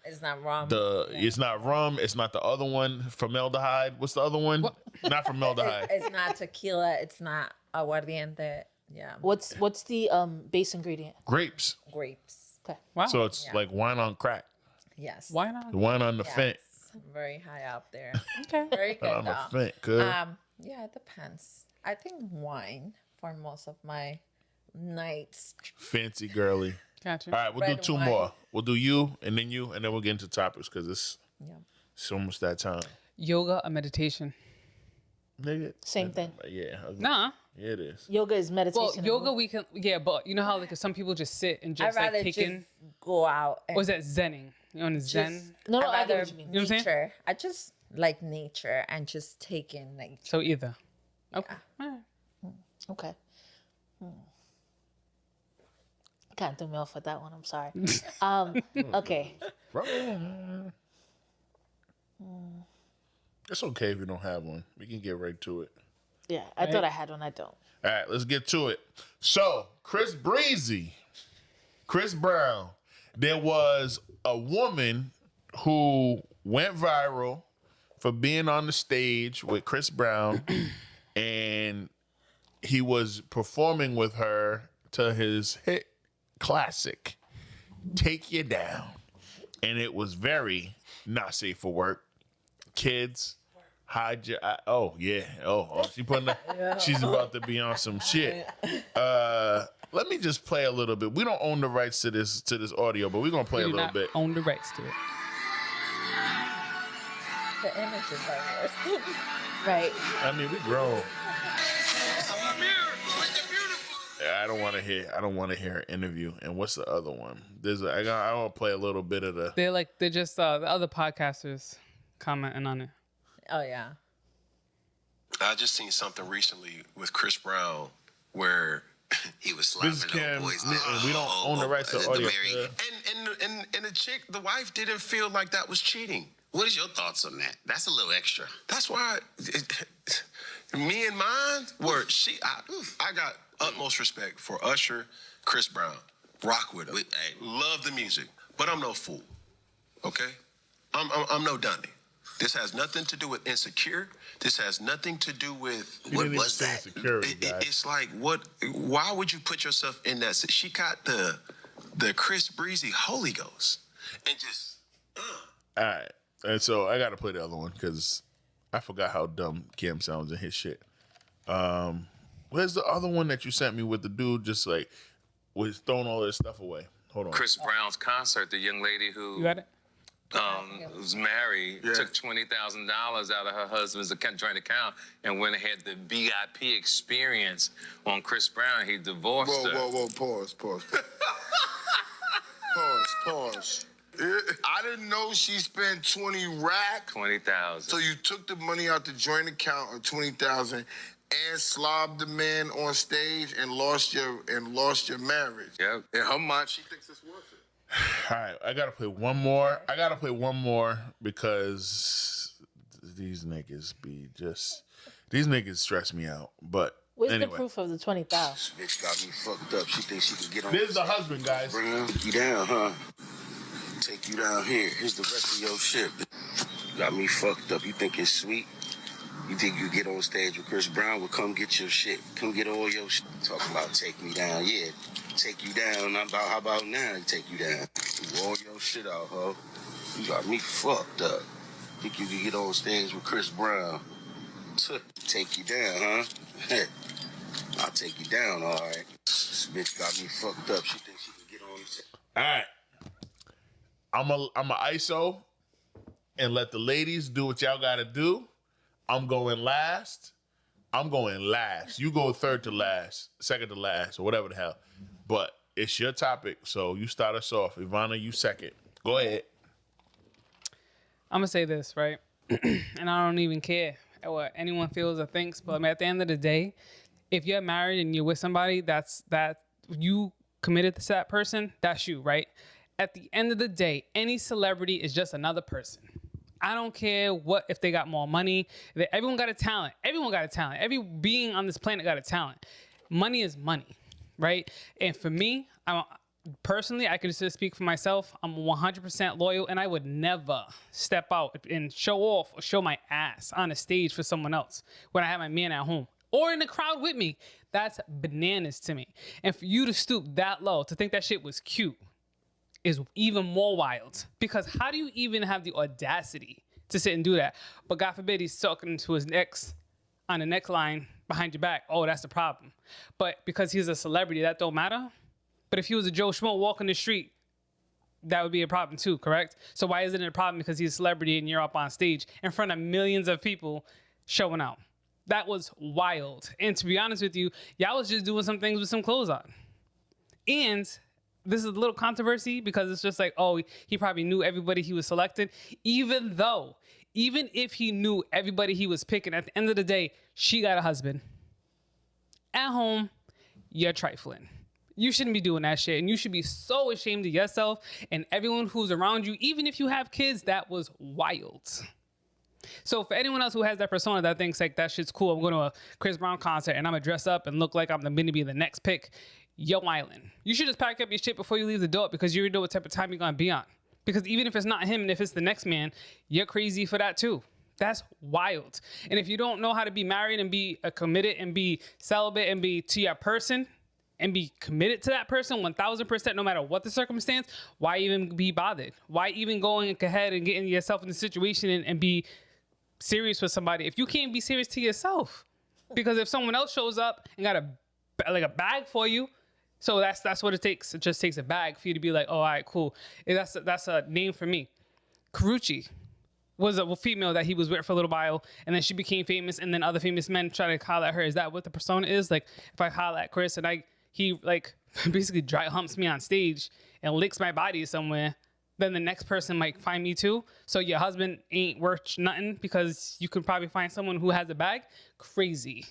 It's not rum. It's not rum. It's not the other one, formaldehyde. What's the other one? Not formaldehyde. It's not tequila. It's not aguardiente. Yeah. What's the base ingredient? Grapes. Grapes. Okay. Wow. So it's like wine on crack. Yes. Why not? The wine on the fent. Very high up there. Okay. Very good On the though. fent, cuz. Yeah, it depends. I think wine for most of my nights. Fancy girly. Gotcha. All right, we'll do Red two wine. more. We'll do you, and then we'll get into topics because it's almost that time. Yoga or meditation? Nigga. Same thing. Yeah. Nah. Yeah, it is. Yoga is meditation. Well, and yoga movement. we can, but you know how like some people just sit and I'd just like rather take just in. go out and Or is that zenning? You know, zen. No, I I'd get rather what you mean. You know what I'm saying? nature. I just like nature and just take in nature. So either. Okay. All right. Okay. Can't throw me off with that one. I'm sorry. Okay. It's okay if you don't have one. We can get right to it. Yeah, I thought I had one. I don't. All right, let's get to it. So, Chris Brown. There was a woman who went viral for being on the stage with Chris Brown, and he was performing with her to his hit classic, Take You Down. And it was very not safe for work. Kids, hide your eye. Oh, yeah. Oh, she's about to be on some shit. Let me just play a little bit. We don't own the rights to this audio, but we're gonna play a You do little not bit. own the rights to it. The images are worse. Right. I mean, we grown. I don't want to hear an interview. And what's the other one? I want to play a little bit of the. They're just the other podcasters commenting on it. Oh yeah. I just seen something recently with Chris Brown where he was slapping This those can, boys. we don't own the rights to audio. And the chick, the wife, didn't feel like that was cheating. What is your thoughts on that? That's a little extra. That's why me and mine were I got utmost respect for Usher, Chris Brown, rock with him. Love the music, but I'm no fool. Okay, I'm no dummy. This has nothing to do with insecure. This has nothing to do with What was that? Security, guys. It's like what? Why would you put yourself in that? She got the Chris Breezy Holy Ghost and just. All right. And so I got to play the other one because I forgot how dumb Cam sounds in his shit. Where's the other one that you sent me with the dude just like was throwing all this stuff away? Hold on. Chris Brown's concert, the young lady who You got it? was married took $20,000 out of her husband's joint account and went ahead the VIP experience on Chris Brown. He divorced her. Whoa, pause. Pause. I didn't know she spent 20 racks. 20,000. So you took the money out the joint account of 20,000 and slobbed the man on stage and lost your marriage. Yep. In her mind, she thinks it's worth it. All right. I got to play one more because these niggas stress me out. But Where's anyway. the proof of the 20,000? Bitch got me fucked up. She thinks she can get on. This is the husband, guys. Brown, take you down, huh? Take you down here. Here's the rest of your shit. Got me fucked up. You think it's sweet? You think you get on stage with Chris Brown? Well, come get your shit. Come get all your shit. Talking about take me down. Yeah, take you down. How about now? Take you down. Do all your shit out, huh? You got me fucked up. Think you can get on stage with Chris Brown? Take you down, huh? I'll take you down, all right. This bitch got me fucked up. She thinks she can get on stage. All right. I'm a ISO and let the ladies do what y'all got to do. I'm going last. You go third to last, second to last, or whatever the hell. But it's your topic, so you start us off. Ivanna, you second. Go ahead. I'm gonna say this, right? And I don't even care what anyone feels or thinks, but at the end of the day, if you're married and you're with somebody that you committed to that person, that's you, right? At the end of the day, any celebrity is just another person. I don't care what if they got more money. Everyone got a talent. Everyone got a talent. Every being on this planet got a talent. Money is money, right? And for me, personally, I can just speak for myself. I'm 100% loyal, and I would never step out and show off or show my ass on a stage for someone else when I have my man at home or in the crowd with me. That's bananas to me. And for you to stoop that low, to think that shit was cute, is even more wild. Because how do you even have the audacity to sit and do that? But God forbid he's talking to his ex on the next line behind your back. Oh, that's the problem. But because he's a celebrity, that don't matter. But if he was a Joe Schmo walking the street, that would be a problem too, correct? So why isn't it a problem because he's a celebrity and you're up on stage in front of millions of people showing out? That was wild. And to be honest with you, y'all was just doing some things with some clothes on. And this is a little controversy because it's just like, oh, he probably knew everybody he was selecting. Even if he knew everybody he was picking, at the end of the day, she got a husband. At home, you're trifling. You shouldn't be doing that shit. And you should be so ashamed of yourself and everyone who's around you. Even if you have kids, that was wild. So for anyone else who has that persona that thinks like that shit's cool, I'm going to a Chris Brown concert and I'm going to dress up and look like I'm going to be the next pick. Yo, island. You should just pack up your shit before you leave the door because you already know what type of time you're going to be on. Because even if it's not him and if it's the next man, you're crazy for that too. That's wild. And if you don't know how to be married and be committed and be celibate and be to your person and be committed to that person 1000% no matter what the circumstance, why even be bothered? Why even going ahead and getting yourself in the situation and be serious with somebody if you can't be serious to yourself? Because if someone else shows up and got a bag for you, so that's what it takes. It just takes a bag for you to be like, oh, all right, cool. And that's a name for me. Karuchi was a female that he was with for a little while, and then she became famous, and then other famous men try to holler at her. Is that what the persona is? Like, if I holler at Chris and he like basically dry humps me on stage and licks my body somewhere, then the next person might find me too. So your husband ain't worth nothing because you could probably find someone who has a bag. Crazy.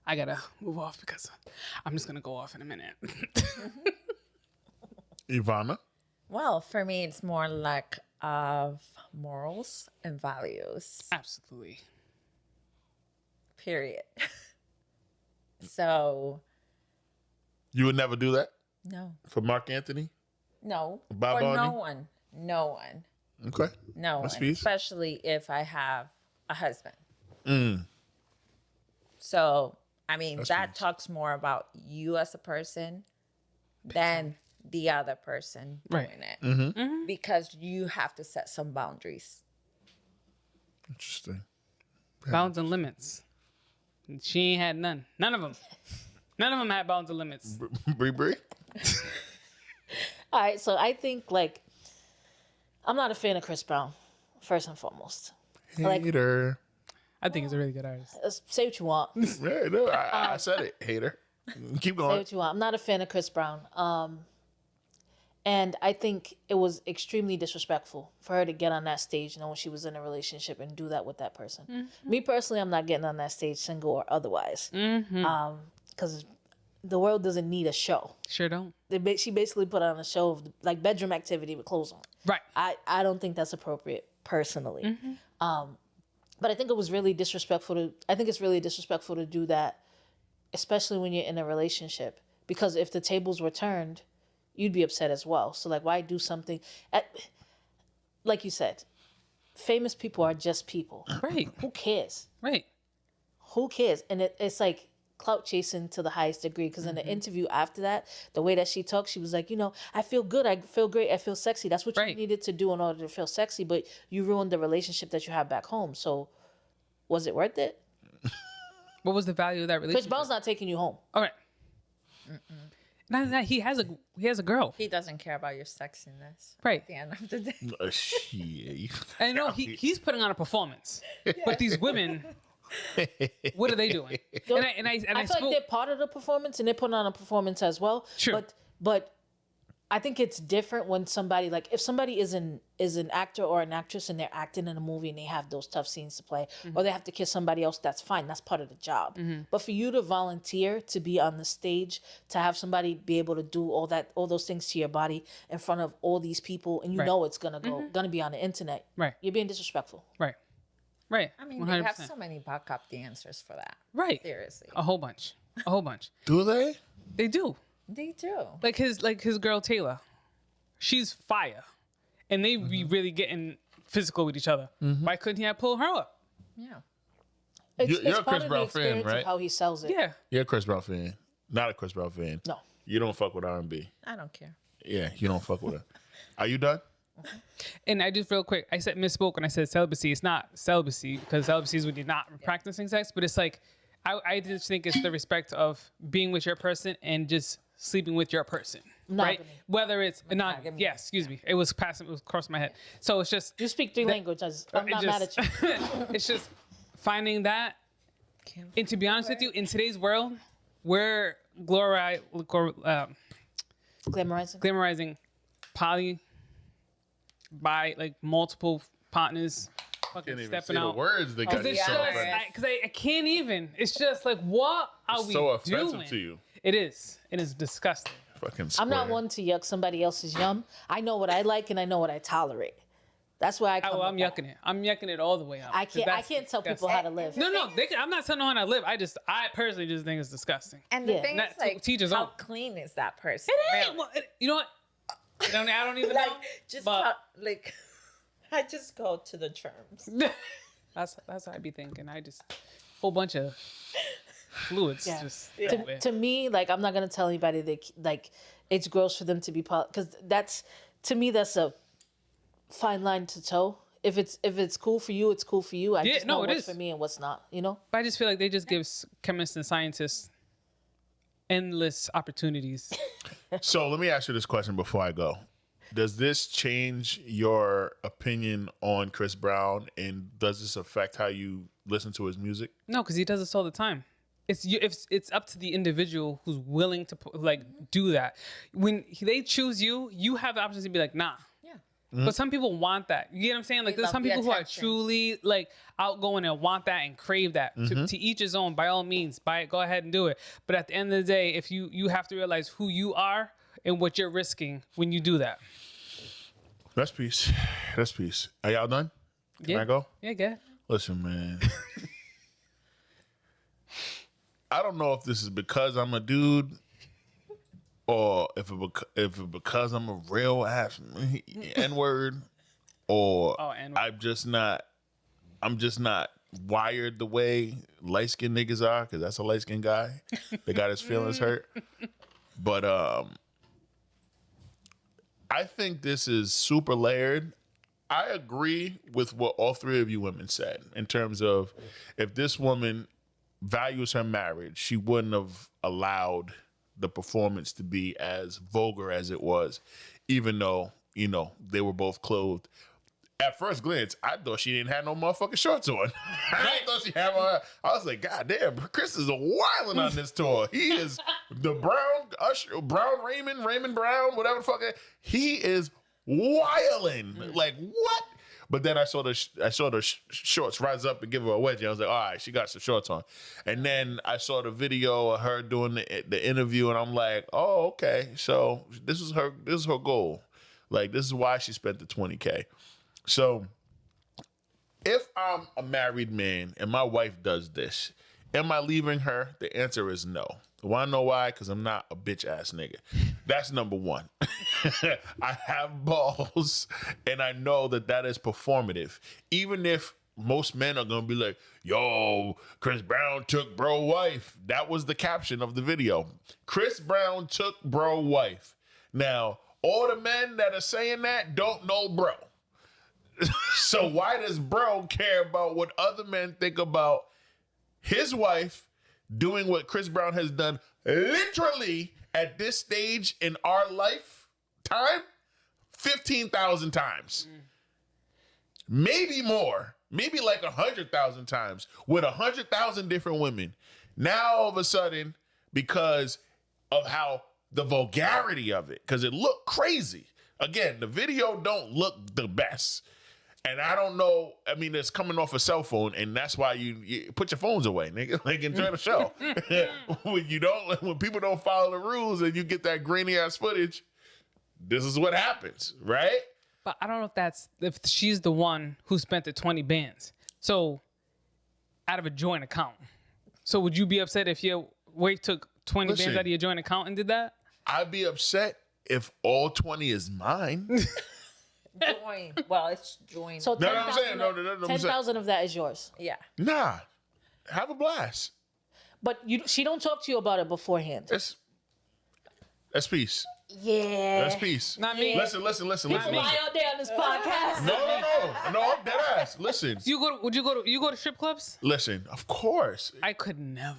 I gotta move off because I'm just gonna go off in a minute. Ivanna? Well, for me, it's more like of morals and values. Absolutely. Period. So. You would never do that? No. For Mark Anthony? No. Bob For Barney? no one. No one. Okay. No That's one. peace. Especially if I have a husband. Mm. So, I mean, That's that peace. talks more about you as a person than the other person doing it. Mm-hmm. Because you have to set some boundaries. Interesting. Bounds and limits. She ain't had none. None of them. None of them had bounds and limits. Bree? All right, so I think like I'm not a fan of Chris Brown, first and foremost. Hater. I think he's a really good artist. Say what you want. Yeah, no, I said it. Hater. Keep Say going. what you want. I'm not a fan of Chris Brown. And I think it was extremely disrespectful for her to get on that stage, when she was in a relationship and do that with that person. Mm-hmm. Me personally, I'm not getting on that stage, single or otherwise. Mm-hmm. Because the world doesn't need a show. Sure don't. She basically put on a show of like bedroom activity with clothes on. Right. I don't think that's appropriate personally. Mm-hmm. But I think it was really disrespectful I think it's really disrespectful to do that, especially when you're in a relationship. Because if the tables were turned, you'd be upset as well. So like, why do something like you said, famous people are just people. Right. Who cares? Right. Who cares? And it's like clout chasing to the highest degree. Because in the interview after that, the way that she talked, she was like, I feel good. I feel great. I feel sexy. That's what you needed to do in order to feel sexy. But you ruined the relationship that you have back home. So was it worth it? What was the value of that relationship? Chris Brown's not taking you home. All right. No, he has a girl. He doesn't care about your sexiness. Right. At the end of the day. Shit. I know he's putting on a performance, but these women, what are they doing? I feel like they're part of the performance and they're putting on a performance as well. Sure. But I think it's different when somebody, like, if somebody is an actor or an actress and they're acting in a movie and they have those tough scenes to play, or they have to kiss somebody else, that's fine. That's part of the job. But for you to volunteer to be on the stage, to have somebody be able to do all those things to your body in front of all these people, and you know it's gonna be on the internet, Right. You're being disrespectful. Right. I mean, they have so many backup dancers for that. Right. Seriously. A whole bunch. A whole bunch. Do they? They do. They do. Like his girl Taylor. She's fire. And they be really getting physical with each other. Why couldn't he have pulled her up? Yeah. It's You're a part Chris of Brown the experience fan, right? of how he sells it. Yeah. You're a Chris Brown fan. Not a Chris Brown fan. No. You don't fuck with R&B. I don't care. Yeah, you don't fuck with her. Are you done? And I just real quick, I said misspoke when I said celibacy. It's not celibacy, because celibacy is when you're not practicing sex, but it's like I just think it's the respect of being with your person and just sleeping with your person. Right? Monogamy. Whether it's not, Monogamy. yes, excuse me. It was crossing my head. So it's just You speak 3 languages. I'm not mad at you. it's just finding that. And to be honest with you, in today's world, we're glamorizing poly by like multiple partners, fucking Can't even stepping say out. the words they got Because you it's so just, offended. because I can't even. It's just like, what are It's we so offensive doing? to you. It is. It is disgusting. Fucking I'm not square. one to yuck somebody else's yum. I know what I like and I know what I tolerate. That's where I come. I'm with that. yucking it. I'm yucking it all the way up. I 'Cause can't that's tell people disgusting. how to live. No, I'm not telling them how to live. I personally just think it's disgusting. And the Yeah. thing Not is, like, to each his how own. clean is that person? Hey, Really? well, you know what? I don't even Like, know. just but like, I just go to the terms. that's what I be thinking. I just whole bunch of fluids. Yeah. Just To me, like, I'm not gonna tell anybody that, like, it's gross for them to be because that's, to me, that's a fine line to toe. If it's cool for you, it's cool for you. I just know it what's is. for me and what's not. You know. But I just feel like they just give chemists and scientists endless opportunities. So let me ask you this question before I go. Does this change your opinion on Chris Brown, and does this affect how you listen to his music? No, because he does this all the time. It's up to the individual who's willing to do that. When they choose you, you have the option to be like, nah. Mm-hmm. But some people want that. You get what I'm saying? Like, They there's love some the people who are attention. truly like outgoing and want that and crave that. To each his own. By all means, go ahead and do it. But at the end of the day, if you have to realize who you are and what you're risking when you do that. That's peace. That's peace. Are y'all done? Can I go? Yeah, go ahead. Listen, man. I don't know if this is because I'm a dude, or if it because I'm a real ass N-word, or N-word. I'm just not wired the way light-skinned niggas are, because that's a light-skinned guy that got his feelings hurt. But I think this is super layered. I agree with what all three of you women said in terms of, if this woman values her marriage, she wouldn't have allowed the performance to be as vulgar as it was, even though, you know, they were both clothed. At first glance, I thought she didn't have no motherfucking shorts on. I thought she had on. I was like, God damn, Chris is wilding on this tour. He is the Raymond Brown, whatever the fuck. He is wilding. Like, what? But then I saw the shorts rise up and give her a wedgie. I was like, all right, she got some shorts on. And then I saw the video of her doing the interview, and I'm like, oh, okay. So this is her goal. Like, this is why she spent the $20K. So if I'm a married man and my wife does this, am I leaving her? The answer is no. Want to know why? Because I'm not a bitch ass nigga. That's number one. I have balls, and I know that is performative. Even if most men are going to be like, yo, Chris Brown took bro wife. That was the caption of the video. Chris Brown took bro wife. Now, all the men that are saying that don't know bro. So why does bro care about what other men think about his wife doing what Chris Brown has done literally at this stage in our lifetime 15,000 times? Maybe more. Maybe like 100,000 times with 100,000 different women. Now all of a sudden, because of how the vulgarity of it because it looked crazy. Again, the video don't look the best. And I don't know. I mean, it's coming off a cell phone, and that's why you put your phones away, nigga. Like, enjoy the show. When people don't follow the rules and you get that grainy ass footage, this is what happens, right? But I don't know if she's the one who spent the 20 bands. So out of a joint account. So would you be upset if your wife took 20 bands out of your joint account and did that? I'd be upset if all 20 is mine. Join. Well, it's join. So No, I'm saying, no, I'm saying. 10,000 of that is yours. yeah. Nah, have a blast. But she don't talk to you about it beforehand. That's peace. Yeah. That's peace. Not me. Listen. People lie out there on this podcast. No, I'm dead ass. Listen. Would you go to strip clubs? Listen, of course. I could never.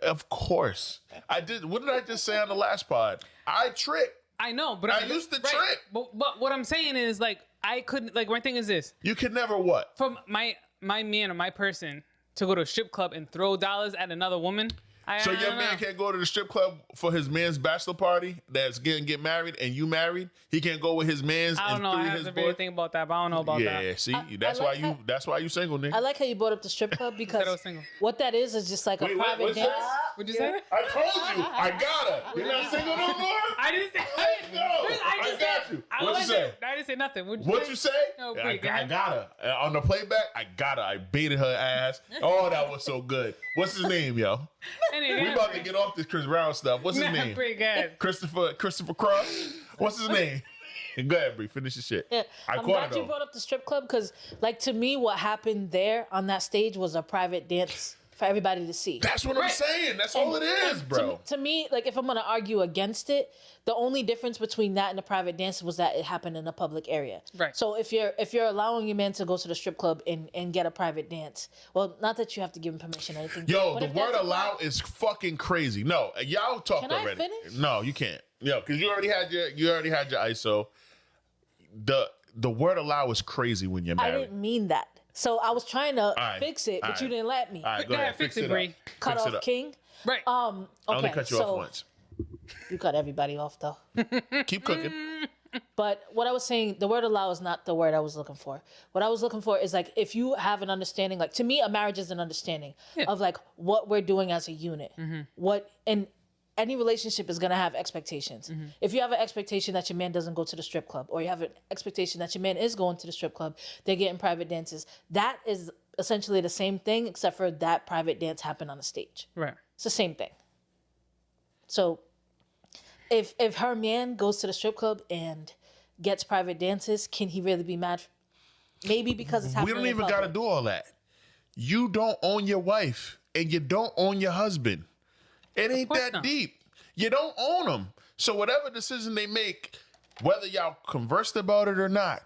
Of course. I did. What did I just say on the last pod? I tricked. I know, but I used to trick. But what I'm saying is, like, I couldn't. Like, my thing is this: You can never what? from my man or my person to go to a strip club and throw dollars at another woman. So I your don't man know. can't go to the strip club for his man's bachelor party that's getting get married and you married? He can't go with his man's I don't and know. I three have his to boy? really think about that, but I don't know about Yeah, that. see? I That's like why you single, nigga. I like how you brought up the strip club I because was single. what that is just like a private what's dance. that? What'd you say? I told you. I got her. You're not single no more? I didn't say. Let's go. I got you. What'd you say? I didn't say nothing. What'd you say? No, I please, go ahead. got her. On the playback, I got her. I baited her ass. Oh, that was so good. What's his name, yo? We about to get off this Chris Brown stuff. What's his name? Pretty good. Christopher Cross? What's his name? Go ahead, Bree. Finish your shit. Yeah, I I'm caught glad it you though. brought up the strip club because, like, to me, what happened there on that stage was a private dance for everybody to see. That's what I'm saying. That's all it is, bro. To me, like, if I'm gonna argue against it, the only difference between that and a private dance was that it happened in a public area. Right. So if you're allowing your man to go to the strip club and get a private dance, well, not that you have to give him permission or anything. Yo, but the if word that's allow is fucking crazy. No, y'all talked Can I already. finish? No, you can't. Yo, because you already had your ISO. The word allow is crazy when you're I married. didn't mean that. So I was trying to right, fix it, but all you right. didn't let me. All right, Go ahead, fix it, up. Bree. Cut Fix it off up. King. Right. Okay, I only cut you off once. You cut everybody off though. Keep cooking. But what I was saying, the word allow is not the word I was looking for. What I was looking for is like if you have an understanding, like to me, a marriage is an understanding of like what we're doing as a unit. What and any relationship is gonna have expectations. If you have an expectation that your man doesn't go to the strip club, or you have an expectation that your man is going to the strip club, they're getting private dances. That is essentially the same thing, except for that private dance happened on a stage. Right. It's the same thing. So if her man goes to the strip club and gets private dances, can he really be mad? Maybe because it's We happening. don't in even public. got to do all that. You don't own your wife and you don't own your husband. It ain't course that not. deep. You don't own them. So whatever decision they make, whether y'all conversed about it or not,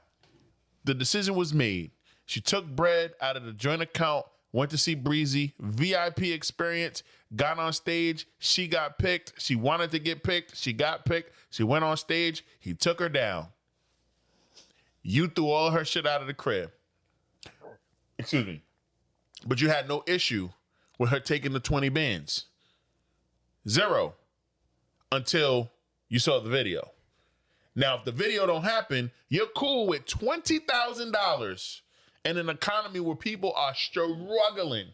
the decision was made. She took bread out of the joint account, went to see Breezy, VIP experience, got on stage. She got picked. She wanted to get picked. She got picked. She went on stage. He took her down. You threw all her shit out of the crib. Excuse me. But you had no issue with her taking the 20 bands. Zero. Until you saw the video. Now, if the video don't happen, you're cool with $20,000 in an economy where people are struggling.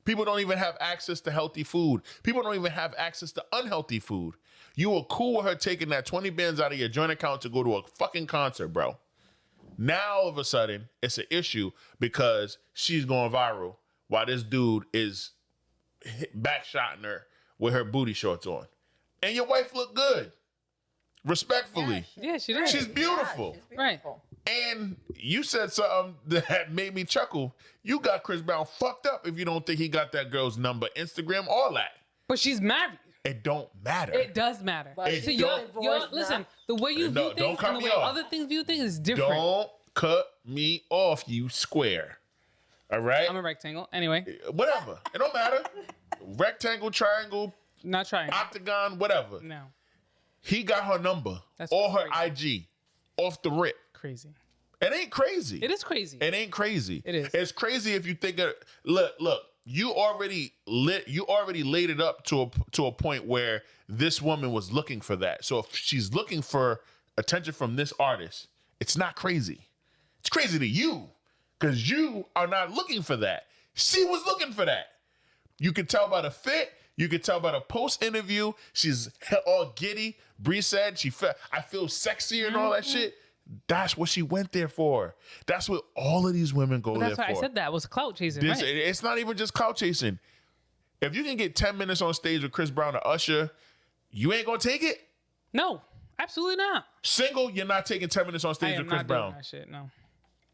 People don't even have access to healthy food. People don't even have access to unhealthy food. You were cool with her taking that 20 bands out of your joint account to go to a fucking concert, bro. Now, all of a sudden, it's an issue because she's going viral while this dude is backshotting her with her booty shorts on. And your wife look good. Respectfully. Yeah, she did. She's beautiful. Right. And you said something that made me chuckle. You got Chris Brown fucked up if you don't think he got that girl's number, Instagram, all that. But she's married. It don't matter. It does matter. It So don't- listen, the way you No, view don't things cut and the me way off. other things view things is different. Don't cut me off, you square. All right? I'm a rectangle. Anyway, Whatever. It don't matter. Rectangle, triangle, not trying. octagon, whatever. No. He got her number That's or her IG off the rip. Crazy. It ain't crazy. It is crazy. It ain't crazy. It is. It's crazy if you think of look. you already laid it up to a point where this woman was looking for that. So if she's looking for attention from this artist, it's not crazy. It's crazy to you because you are not looking for that. She was looking for that. You could tell by the fit. You could tell by the post interview. She's all giddy. Bree said I feel sexier and all that shit. That's what she went there for. That's what all of these women go there for. That's why I said that was clout chasing. Right? It's not even just clout chasing. If you can get 10 minutes on stage with Chris Brown or Usher, you ain't gonna take it? No, absolutely not. Single, you're not taking 10 minutes on stage with Chris Brown. That shit, no.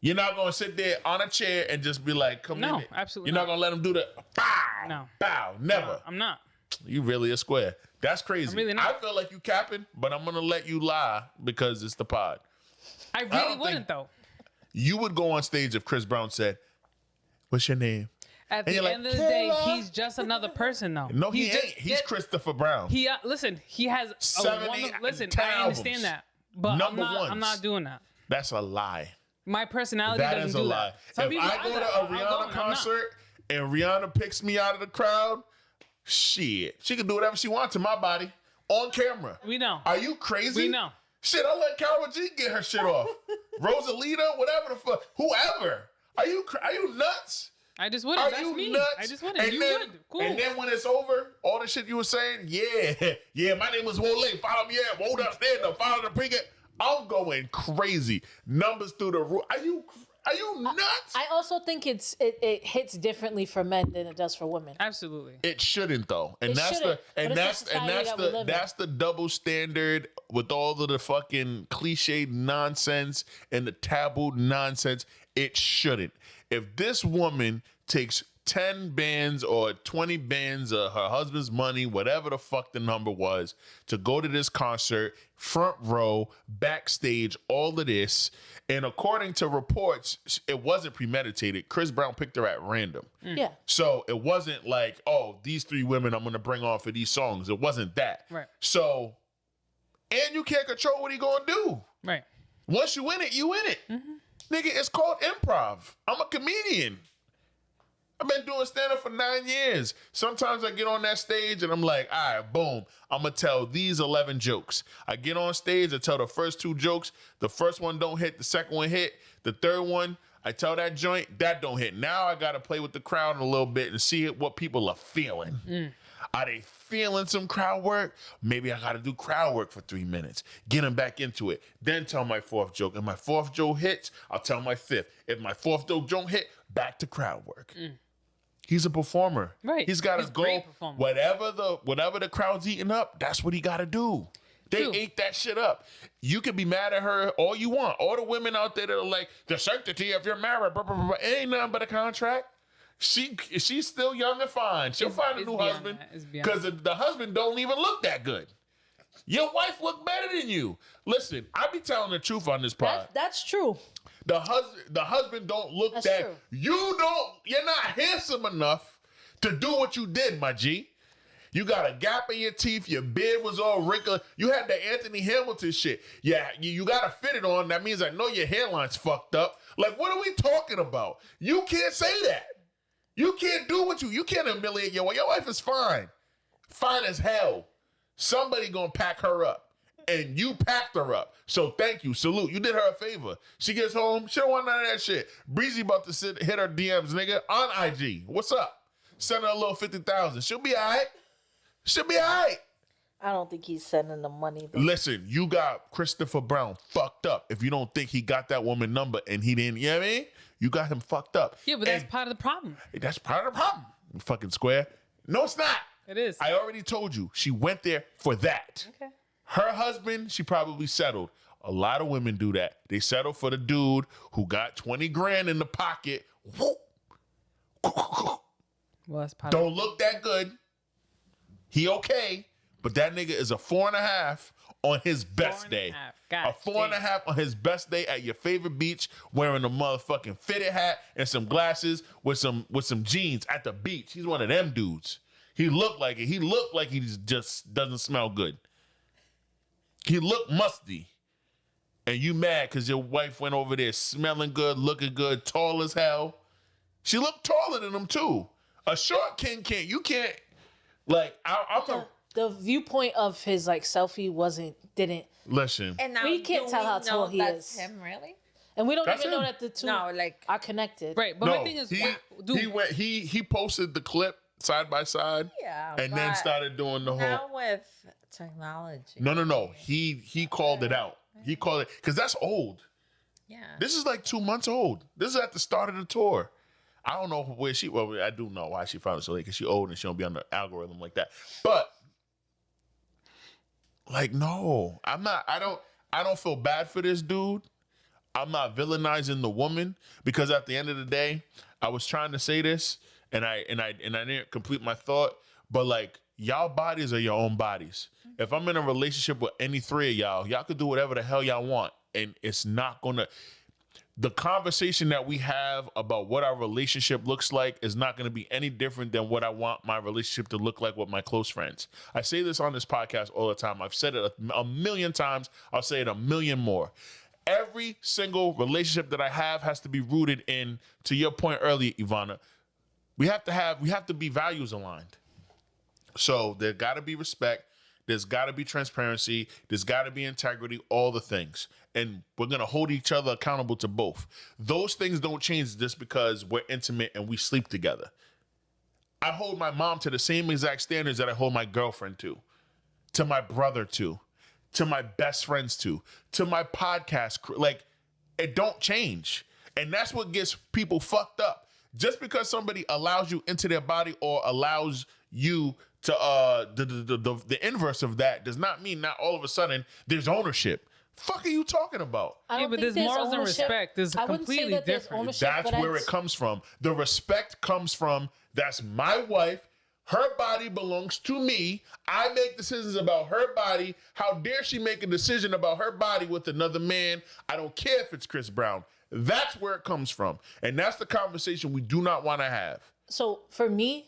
You're not gonna sit there on a chair and just be like, come in. No, absolutely You're not gonna let him do the bow. No. Bow. Never. No, I'm not. You really a square. That's crazy. I'm really not. I feel like you capping, but I'm gonna let you lie because it's the pod. I really wouldn't though. You would go on stage if Chris Brown said, "What's your name?" At the end of the day, he's just another person, though. No, he ain't. He's Christopher Brown. Listen. He has 70, listen. 10 I understand albums. that, but Number I'm not ones. doing that. That's a lie. My personality That doesn't is a do lie. that. Some If people I go that. to a I'll go Rihanna and I'm not. concert and Rihanna picks me out of the crowd, shit, she can do whatever she wants to my body on camera. We know. Are you crazy? We know. Shit, I'll let Karol G get her shit off. Rosalita, whatever the fuck, whoever. Are you nuts? I just wouldn't. Are That's you me. nuts? I just wouldn't. And You then, would. Cool. And then when it's over, all the shit you were saying, yeah, my name was Wole. Follow me at Wold Up Stand Up. Follow the pregame. I'm going crazy. Numbers through the roof. Are you nuts? I also think it hits differently for men than it does for women. Absolutely. It shouldn't though, and It that's shouldn't, but it's the society that we live in. that's the double standard with all of the fucking cliched nonsense and the taboo nonsense. It shouldn't. If this woman takes 10 bands or 20 bands of her husband's money, whatever the fuck the number was, to go to this concert, front row, backstage, all of this. And according to reports, it wasn't premeditated. Chris Brown picked her at random. Yeah. So it wasn't like, oh, these 3 women I'm going to bring on for these songs. It wasn't that. Right. So, and you can't control what he going to do. Right. Once you win it, you win it. Nigga, it's called improv. I'm a comedian. I've been doing stand-up for 9 years. Sometimes I get on that stage and I'm like, all right, boom. I'm going to tell these 11 jokes. I get on stage, I tell the first 2 jokes. The first one don't hit, the second one hit. The third one, I tell that joint, that don't hit. Now I got to play with the crowd a little bit and see what people are feeling. Are they feeling some crowd work? Maybe I got to do crowd work for 3 minutes. Get them back into it. Then tell my 4th joke. If my 4th joke hits, I'll tell my 5th. If my 4th joke don't hit, back to crowd work. He's a performer. Right. He's got to He's a go. great performer. Whatever the crowd's eating up, that's what he got to do. They True. ate that shit up. You can be mad at her all you want. All the women out there that are like, the sanctity of your marriage, blah, blah, blah, blah. It ain't nothing but a contract. She's still young and fine. She'll find a new beyond husband that. It's beyond because the husband don't even look that good. Your wife look better than you. Listen, I be telling the truth on this pod. That's true. The husband don't look That's that. true. You're not handsome enough to do what you did, my G. You got a gap in your teeth. Your beard was all wrinkled. You had the Anthony Hamilton shit. Yeah, you got to fit it on. That means I know your hairline's fucked up. Like, what are we talking about? You can't say that. You can't do what you can't humiliate your wife. Your wife is fine. Fine as hell. Somebody gonna pack her up. And you packed her up. So thank you. Salute. You did her a favor. She gets home. She don't want none of that shit. Breezy about to hit her DMs, nigga, on IG. What's up? Send her a little 50,000. She'll be all right. She'll be all right. I don't think he's sending the money. Though. Listen, you got Christopher Brown fucked up. If you don't think he got that woman number and he didn't, you know what I mean? You got him fucked up. Yeah, but that's part of the problem. That's part of the problem. You fucking square. No, it's not. It is. I already told you. She went there for that. Okay. Her husband, she probably settled. A lot of women do that. They settle for the dude who got 20 grand in the pocket. Well, that's part Don't look that good. He okay, but that nigga is a 4.5 on his best day. God A 4.5 on his best day at your favorite beach, wearing a motherfucking fitted hat and some glasses with some jeans at the beach. He's one of them dudes. He looked like it. He looked like he just doesn't smell good. He looked musty. And you mad because your wife went over there smelling good, looking good, tall as hell. She looked taller than him too. A short king can't. You can't. Like The viewpoint of his like selfie didn't. listen. And now We can't do tell we how tall know he that's is. him, really? And we don't That's even know him. that the two No, like are connected. Right, but No, my thing is, he posted the clip side by side. yeah, And then but started doing the whole. now with technology. No. He called it out. He called it because that's old. Yeah. This is like 2 months old. This is at the start of the tour. I don't know where she. Well, I do know why she found it so late because she old and she don't be on the algorithm like that. But like, no, I'm not. I don't feel bad for this dude. I'm not villainizing the woman because at the end of the day, I was trying to say this and I didn't complete my thought. But like, y'all bodies are your own bodies. If I'm in a relationship with any three of y'all could do whatever the hell y'all want, and it's not gonna. The conversation that we have about what our relationship looks like is not going to be any different than what I want my relationship to look like with my close friends. I say this on this podcast all the time. I've said it a million times. I'll say it a million more. Every single relationship that I have has to be rooted in, to your point earlier, Ivanna, we have to be values aligned. So there got to be respect. There's got to be transparency. There's got to be integrity, all the things. And we're going to hold each other accountable to both. Those things don't change just because we're intimate and we sleep together. I hold my mom to the same exact standards that I hold my girlfriend to my brother to my best friends to my podcast crew. Like, it don't change. And that's what gets people fucked up. Just because somebody allows you into their body or allows you to the inverse of that does not mean not all of a sudden there's ownership. Fuck are you talking about? I don't but think there's morals and ownership. respect. There's I wouldn't say completely that there's different. ownership, That's but where it comes from. The respect comes from, that's my wife. Her body belongs to me. I make decisions about her body. How dare she make a decision about her body with another man? I don't care if it's Chris Brown. That's where it comes from. And that's the conversation we do not want to have. So for me,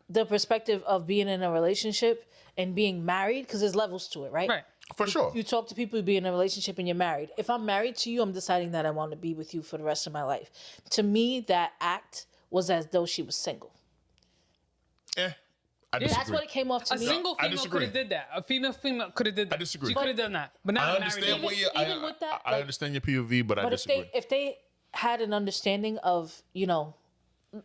the perspective of being in a relationship and being married, because there's levels to it, right? Right. For sure. You talk to people who be in a relationship and you're married. If I'm married to you, I'm deciding that I want to be with you for the rest of my life. To me, that act was as though she was single. I disagree. That's what it came off to A me. single I female disagree. could have did that. A female could have did that. I disagree. She could have done that, but not I a married understand woman. where you. Even with that, I like- understand your POV, but I But disagree. if they had an understanding of,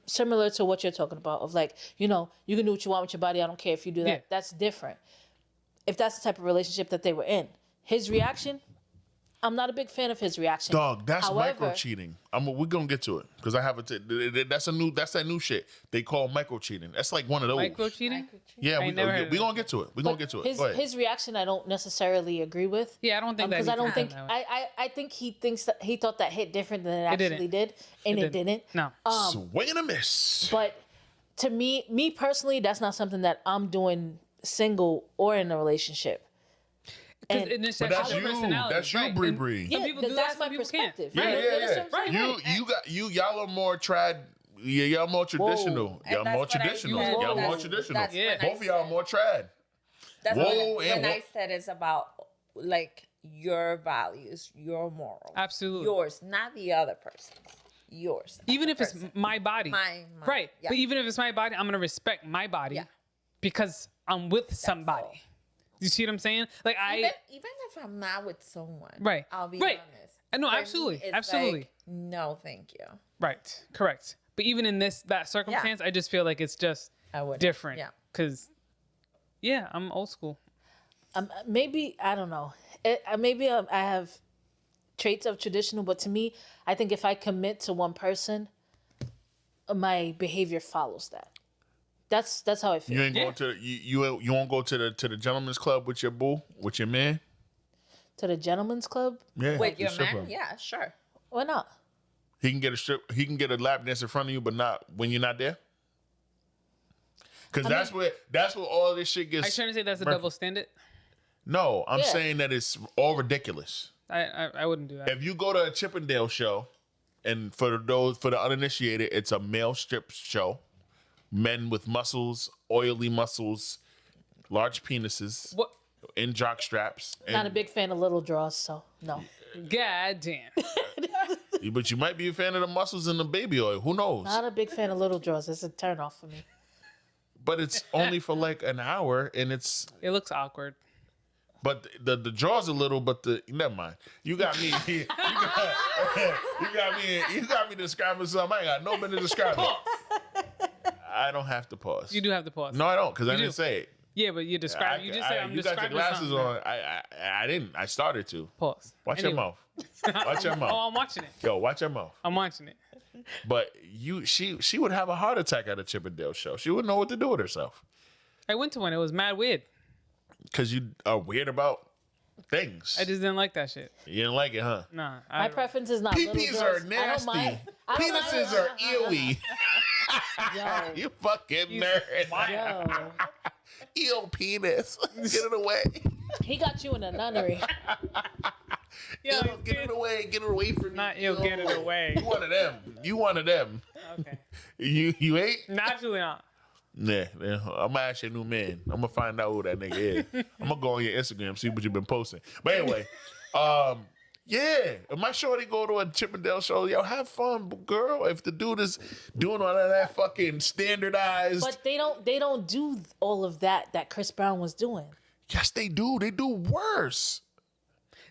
similar to what you're talking about, of like, you can do what you want with your body. I don't care if you do that. Yeah. That's different. If that's the type of relationship that they were in, his reaction, I'm not a big fan of his reaction. Dog, that's However, micro cheating. We're gonna get to it because I have that's that new shit they call micro cheating. That's like one of those. Micro cheating? Yeah, I ain't never heard of we that. gonna get to it. We gonna get to it. His, Go ahead. his reaction, I don't necessarily agree with. Yeah, I don't think that because he I don't could think have done that. I think he thinks that he thought that hit different than it It didn't. actually did, and it didn't. No. Swing and a miss. But to me personally, that's not something that I'm doing single or in a relationship. Because And- it's But just that's other you. personalities, That's you, right? Bree And Bree. Some Yeah, people do that's that, my some people can't. perspective. Yeah, Right. yeah, That's what I'm yeah. saying. Y'all are more y'all more traditional. And Y'all that's more what I traditional. said. Y'all more That's- traditional. that's Yeah. when I Both of y'all said- more trad. That's Whoa, when and I what- said it's about like your values, your morals. Absolutely. Yours, not the other person's. Yours. Even if it's person. my body. Mine, Right. yeah. But even if it's my body, I'm going to respect my body Yeah. because I'm with somebody. You see what I'm saying? Like even if I'm not with someone, Right. I'll be Right. honest. No, For me, absolutely. it's Absolutely. like, no, thank you. Right. Correct. But even in that circumstance, I just feel like it's just I wouldn't. different. Yeah. Because, I'm old school. Maybe I don't know. Maybe I have traits of traditional, but to me, I think if I commit to one person, my behavior follows that. That's how I feel. You ain't going to you won't go to the gentleman's club with your boo, with your man. To the gentleman's club? Yeah, With the your stripper. man, yeah, sure. Why not? He can get a lap dance in front of you, but not when you're not there. Because that's where all this shit gets. Are you trying to say that's a murky. double standard? No, I'm Yeah. saying that it's all ridiculous. I wouldn't do that. If you go to a Chippendale show, and for the uninitiated, it's a male strip show. Men with muscles, oily muscles, large penises, What? in jock straps. Not a and- big fan of little draws, so no. God damn. But you might be a fan of the muscles and the baby oil. Who knows? Not a big fan of little draws. It's a turn off for me. But it's only for like an hour, and it's. It looks awkward. But the draw's a little, but never mind. You got me. You got me describing something. I ain't got no minute to describe it. I don't have to pause. You do have to pause. No, I don't, because I do. didn't say it. Yeah, but you describe. You just said I'm you got describing your glasses something. on. I didn't. I started to. Pause. Watch Anyway. your mouth. Watch your mouth. Oh, I'm watching it. Yo, watch your mouth. I'm watching it. But she would have a heart attack at a Chippendale show. She wouldn't know what to do with herself. I went to one. It was mad weird. Because you are weird about things. I just didn't like that shit. You didn't like it, huh? Nah. My preference is not little PPs draws. are nasty. I don't mind. I don't mind. Penises are ewy. Yo, You fucking nerd. yo. Eel penis. Get it away. He got you in a nunnery. Yo, Get it away. Get it away from me. Not yo, get it away. You one of them. You one of them. Okay. You ain't? Naturally not. Yeah, I'm gonna ask your new man. I'm gonna find out who that nigga is. I'm gonna go on your Instagram, see what you've been posting. But anyway, yeah, if my shorty go to a Chippendale show, yo, have fun, girl. If the dude is doing all of that fucking standardized, But they don't do all of that Chris Brown was doing. yes, they do. They do worse.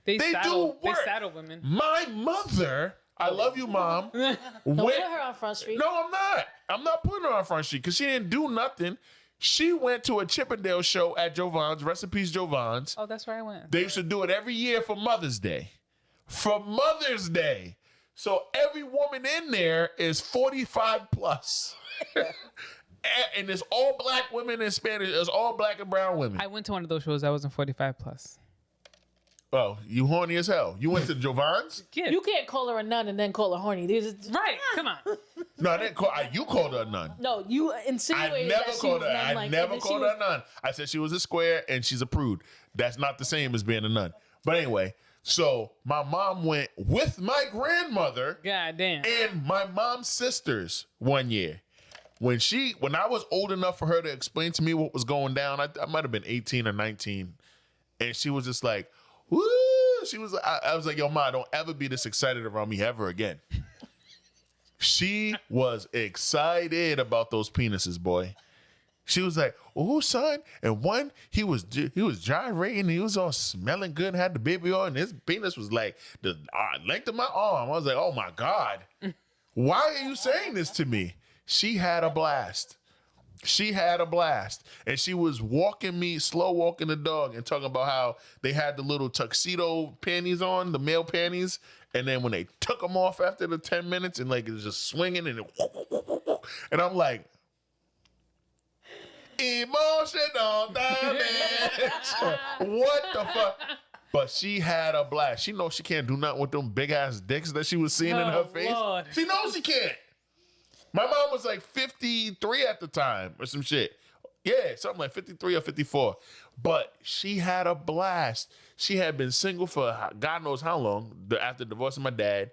They They saddle. do They work. saddle women. My mother, I love you, mom. Don't put her on Front Street. No, I'm not. I'm not putting her on Front Street because she didn't do nothing. She went to a Chippendale show at Jovan's. Rest in peace, Jovan's. Oh, that's where I went. They used to do it every year for Mother's Day. For Mother's Day. So every woman in there is 45 plus. And it's all black women and Spanish. It's all black and brown women. I went to one of those shows that wasn't 45 plus. Oh, you horny as hell. You went to Jovan's? Yeah. You can't call her a nun and then call her horny. Right. Come on. No, I didn't call. You called her a nun. No, you I insinuated never that she called was her. nun-like, I and never then she called was- her a nun. I said she was a square and she's a prude. That's not the same as being a nun. But anyway, so my mom went with my grandmother God damn. and my mom's sisters one year. When I was old enough for her to explain to me what was going down, I might have been 18 or 19, and she was just like, "Woo!" She was. I was like, "Yo, Ma, don't ever be this excited around me ever again." She was excited about those penises, boy. She was like, "Oh, son," and one he was gyrating, he was all smelling good, and had the baby on, and his penis was like the length of my arm. I was like, "Oh my God, why are you saying this to me?" She had a blast. She had a blast. And she was slow walking the dog and talking about how they had the little tuxedo panties on, the male panties. And then when they took them off after the 10 minutes and like it was just swinging and I'm like, emotional damage. What the fuck? But she had a blast. She knows she can't do nothing with them big ass dicks that she was seeing in her Oh, face. Lord. She knows she can't. My mom was like 53 at the time or some shit. Yeah, something like 53 or 54. But she had a blast. She had been single for God knows how long after divorcing my dad.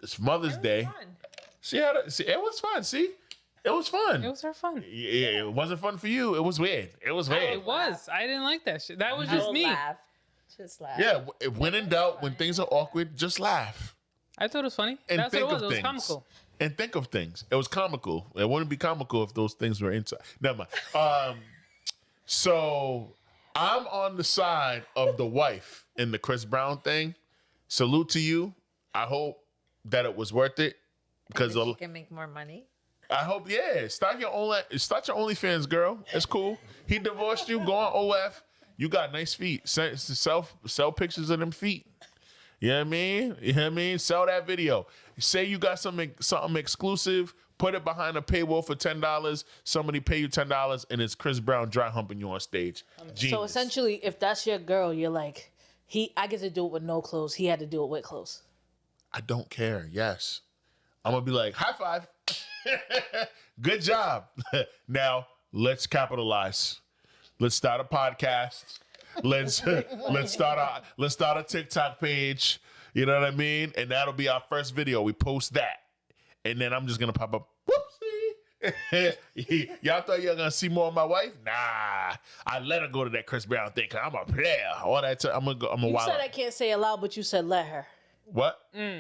It's Mother's Day. Fun. It was fun, see? It was fun. It was her fun. Yeah, it wasn't fun for you. It was weird. It was weird. It was. I didn't like that shit. That was just Don't me. laugh. Just laugh. Yeah, when in doubt, when things are awkward, just laugh. I thought it was funny. And That's think what it was. of It was things. comical. And think of things. It was comical. It wouldn't be comical if those things were inside. Never mind. So I'm on the side of the wife in the Chris Brown thing. Salute to you. I hope that it was worth it. Because You can make more money. I hope, yeah. Start your OnlyFans, girl. It's cool. He divorced you. Go on OF. You got nice feet. Sell pictures of them feet. You know what I mean? You know what I mean? Sell that video. Say you got something exclusive. Put it behind a paywall for $10. Somebody pay you $10, and it's Chris Brown dry humping you on stage. Genius. So essentially, if that's your girl, you're like, I get to do it with no clothes. He had to do it with clothes. I don't care. Yes. I'm going to be like, high five. Good job. Now, let's capitalize. Let's start a podcast. Let's start a TikTok page. You know what I mean? And that'll be our first video. We post that. And then I'm just going to pop up. Whoopsie. Y'all thought you were going to see more of my wife? Nah. I let her go to that Chris Brown thing because I'm a player. All that time, I'm going to You wild said out. I can't say it loud, but you said let her. What?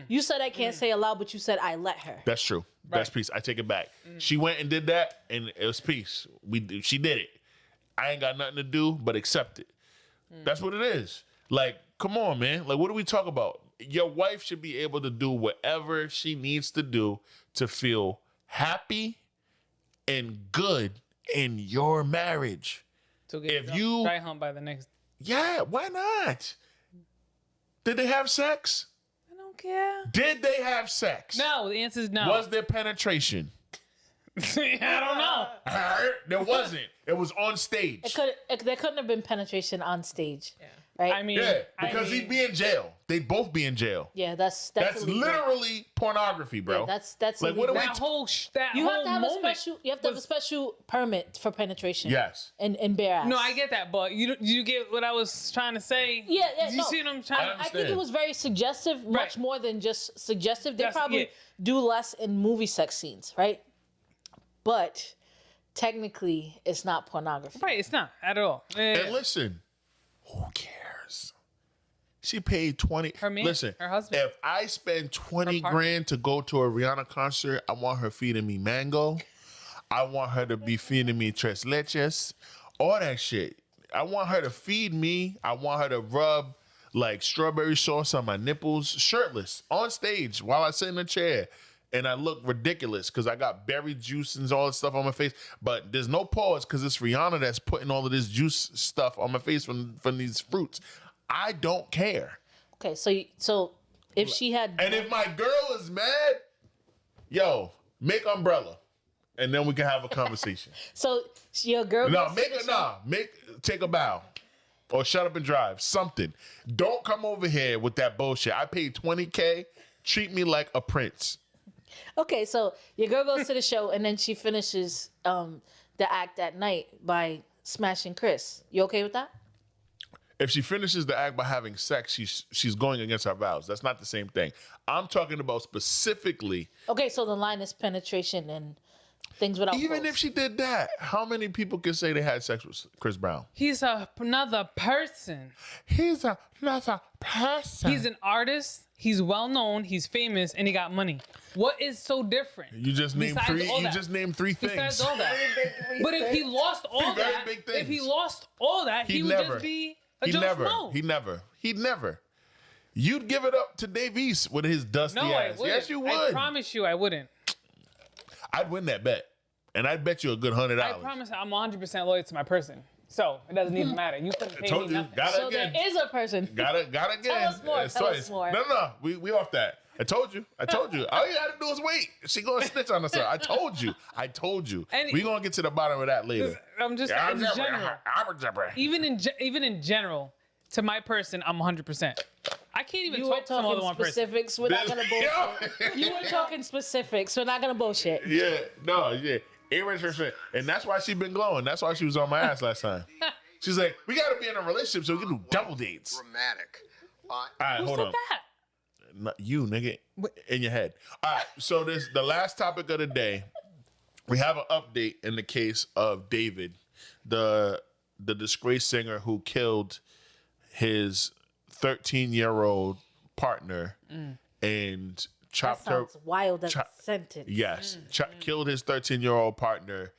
You said I can't say aloud, but you said I let her. That's true. That's peace. I take it back. She went and did that, and it was peace. She did it. I ain't got nothing to do but accept it. That's what it is. Like, come on, man. Like, what do we talk about? Your wife should be able to do whatever she needs to do to feel happy and good in your marriage. To get If you dry hump by the next. Yeah, why not? Did they have sex? I don't care. Did they have sex? No, the answer is no. Was there penetration? I don't know. There wasn't. It was on stage. There couldn't have been penetration on stage. Yeah. Right? I mean, Yeah, because he'd be in jail. They'd both be in jail. Yeah, that's That's literally pornography, bro. Yeah, that's like what are we? That whole You have whole to have moment a special. You have to have a special permit for penetration. Yes. And bare ass. No, I get that, but you get what I was trying to say? Yeah, Do you see what I'm trying to I think it was very suggestive, much more than just suggestive. They probably do less in movie sex scenes, right? But technically, it's not pornography. Right, it's not at all. And listen, who cares? She paid 20. Her man, listen, her husband. If I spend 20 partner. grand to go to a Rihanna concert, I want her feeding me mango. I want her to be feeding me tres leches, all that shit. I want her to feed me. I want her to rub like strawberry sauce on my nipples, shirtless, on stage while I sit in a chair. And I look ridiculous because I got berry juice and all that stuff on my face. But there's no pause because it's Rihanna that's putting all of this juice stuff on my face from these fruits. I don't care. Okay, so if she had, and if my girl is mad, yo, make umbrella, and then we can have a conversation. So your girl, take a bow, or shut up and drive. Something. Don't come over here with that bullshit. I paid $20K. Treat me like a prince. Okay, so your girl goes to the show and then she finishes the act that night by smashing Chris. You okay with that? If she finishes the act by having sex, she's going against her vows. That's not the same thing. I'm talking about specifically. Okay, so the line is penetration and things without. Even clothes. if she did that, how many people can say they had sex with Chris Brown? He's another person. He's another person. He's an artist. He's well known. He's famous, and he got money. What is so different? You just named three. You that? just named three things. Besides all that, but if he lost all that, if he lost all that, he would just be a Joe Schmo. He'd never. You'd give it up to Dave East with his dusty ass. I wouldn't. Yes, you would. I promise you, I wouldn't. I'd win that bet, and I'd bet you a good $100. I promise I'm 100% loyal to my person, so it doesn't even matter. You couldn't pay me nothing. So there is a person. Got it again. Tell us more. No. We off that. I told you. All you gotta do is wait. She gonna snitch on herself. I told you. And we gonna get to the bottom of that later. I'm just in general. Even in general, to my person, I'm 100%. I can't even talk to more than one person. Specifics. We're not gonna bullshit. You were talking specifics. We're not gonna bullshit. Yeah. And that's why she been glowing. That's why she was on my ass last time. She's like, we gotta be in a relationship so we can do double dates. Dramatic. All right, Who hold said on. that? Not you, nigga, in your head. All right, so this the last topic of the day. We have an update in the case of David, the disgraced singer who killed his 13-year-old partner and chopped her. Wild as a sentence. Yes, killed his 13-year-old partner,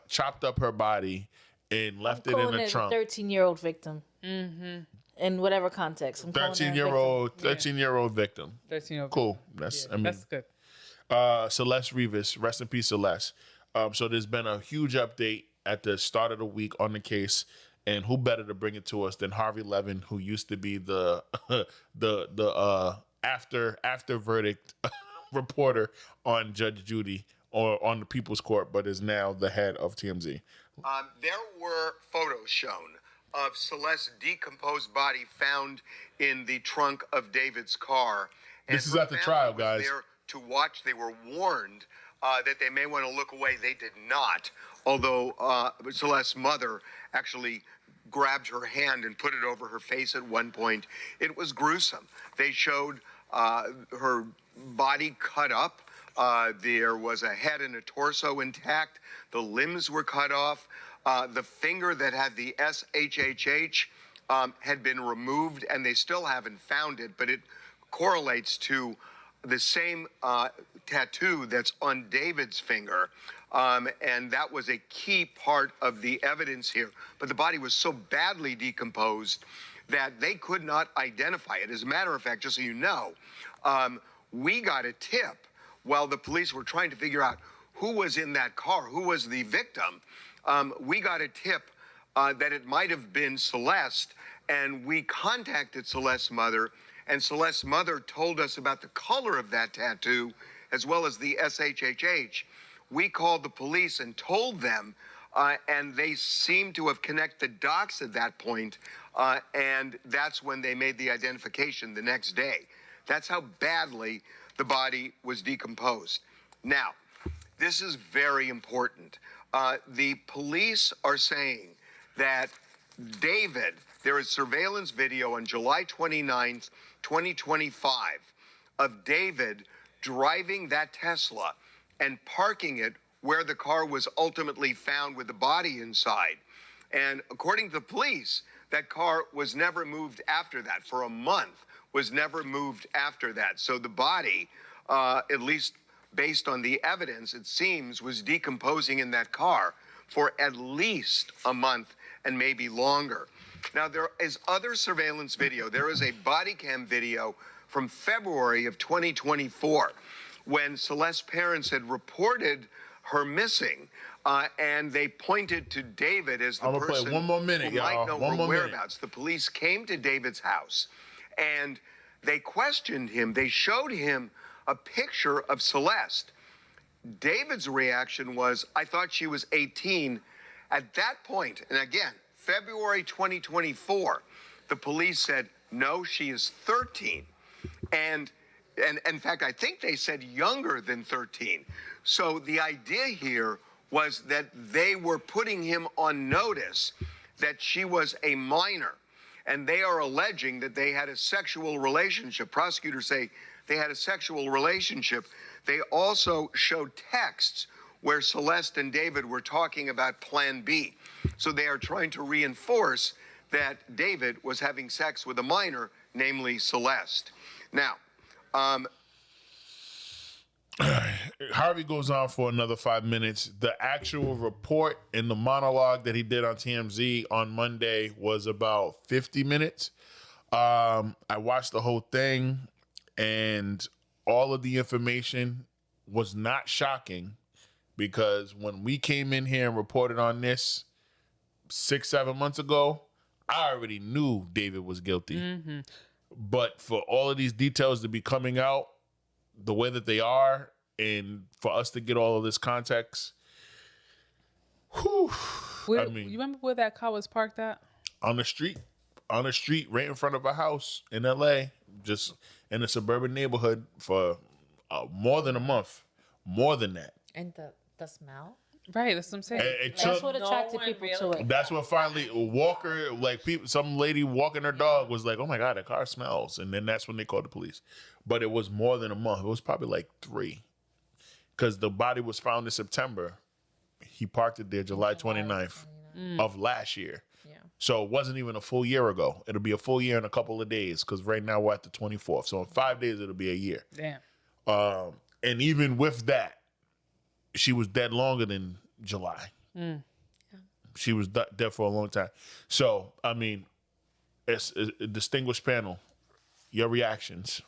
chopped up her body, and left it in a trunk. 13-year-old victim. Mm-hmm. In whatever context. 13-year-old victim. 13-year-old. Cool. That's good. Celeste Rivas, rest in peace, Celeste. So there's been a huge update at the start of the week on the case, and who better to bring it to us than Harvey Levin, who used to be the after verdict reporter on Judge Judy or on the People's Court, but is now the head of TMZ. There were photos shown of Celeste's decomposed body found in the trunk of David's car. And this is at the trial, guys. There to watch. They were warned that they may want to look away. They did not, although Celeste's mother actually grabbed her hand and put it over her face at one point. It was gruesome. They showed her body cut up. There was a head and a torso intact. The limbs were cut off. The finger that had the SHHH had been removed, and they still haven't found it, but it correlates to the same tattoo that's on David's finger. And that was a key part of the evidence here. But the body was so badly decomposed that they could not identify it. As a matter of fact, just so you know, we got a tip while the police were trying to figure out who was in that car, who was the victim. We got a tip that it might have been Celeste, and we contacted Celeste's mother, and Celeste's mother told us about the color of that tattoo as well as the SHHH. We called the police and told them, and they seemed to have connected the dots at that point, and that's when they made the identification the next day. That's how badly the body was decomposed. Now, this is very important. The police are saying that David, there is surveillance video on July 29th, 2025, of David driving that Tesla and parking it where the car was ultimately found with the body inside. And according to the police, that car was never moved after that. For a month, was never moved after that. So the body, at least based on the evidence, it seems, was decomposing in that car for at least a month and maybe longer. Now, there is other surveillance video. There is a body cam video from February of 2024 when Celeste's parents had reported her missing, and they pointed to David as the person one more minute, who might know her Minute. whereabouts. The police came to David's house, and they questioned him. They showed him a picture of Celeste. David's reaction was, I thought she was 18. At that point, and again, February 2024, the police said, no, she is 13. And in fact, I think they said younger than 13. So the idea here was that they were putting him on notice that she was a minor. And they are alleging that they had a sexual relationship. Prosecutors say they had a sexual relationship. They also showed texts where Celeste and David were talking about Plan B. So they are trying to reinforce that David was having sex with a minor, namely Celeste. Now, Harvey goes on for another 5 minutes. The actual report in the monologue that he did on TMZ on Monday was about 50 minutes. I watched the whole thing, and all of the information was not shocking, because when we came in here and reported on this 6-7 months ago, I already knew David was guilty. Mm-hmm. But for all of these details to be coming out the way that they are, and for us to get all of this context, you remember where that car was parked at? On the street, right in front of a house in LA, just in a suburban neighborhood for more than a month, more than that. And the smell? Right, that's what I'm saying. That's what attracted people to it. That's what finally some lady walking her dog was like, oh my God, that car smells. And then that's when they called the police. But it was more than a month. It was probably like 3. Because the body was found in September. He parked it there July 29th of last year. Yeah. So it wasn't even a full year ago. It'll be a full year in a couple of days, because right now we're at the 24th. So in 5 days, it'll be a year. Damn. And even with that, she was dead longer than July. Yeah. She was dead for a long time. So, I mean, it's a distinguished panel. Your reactions?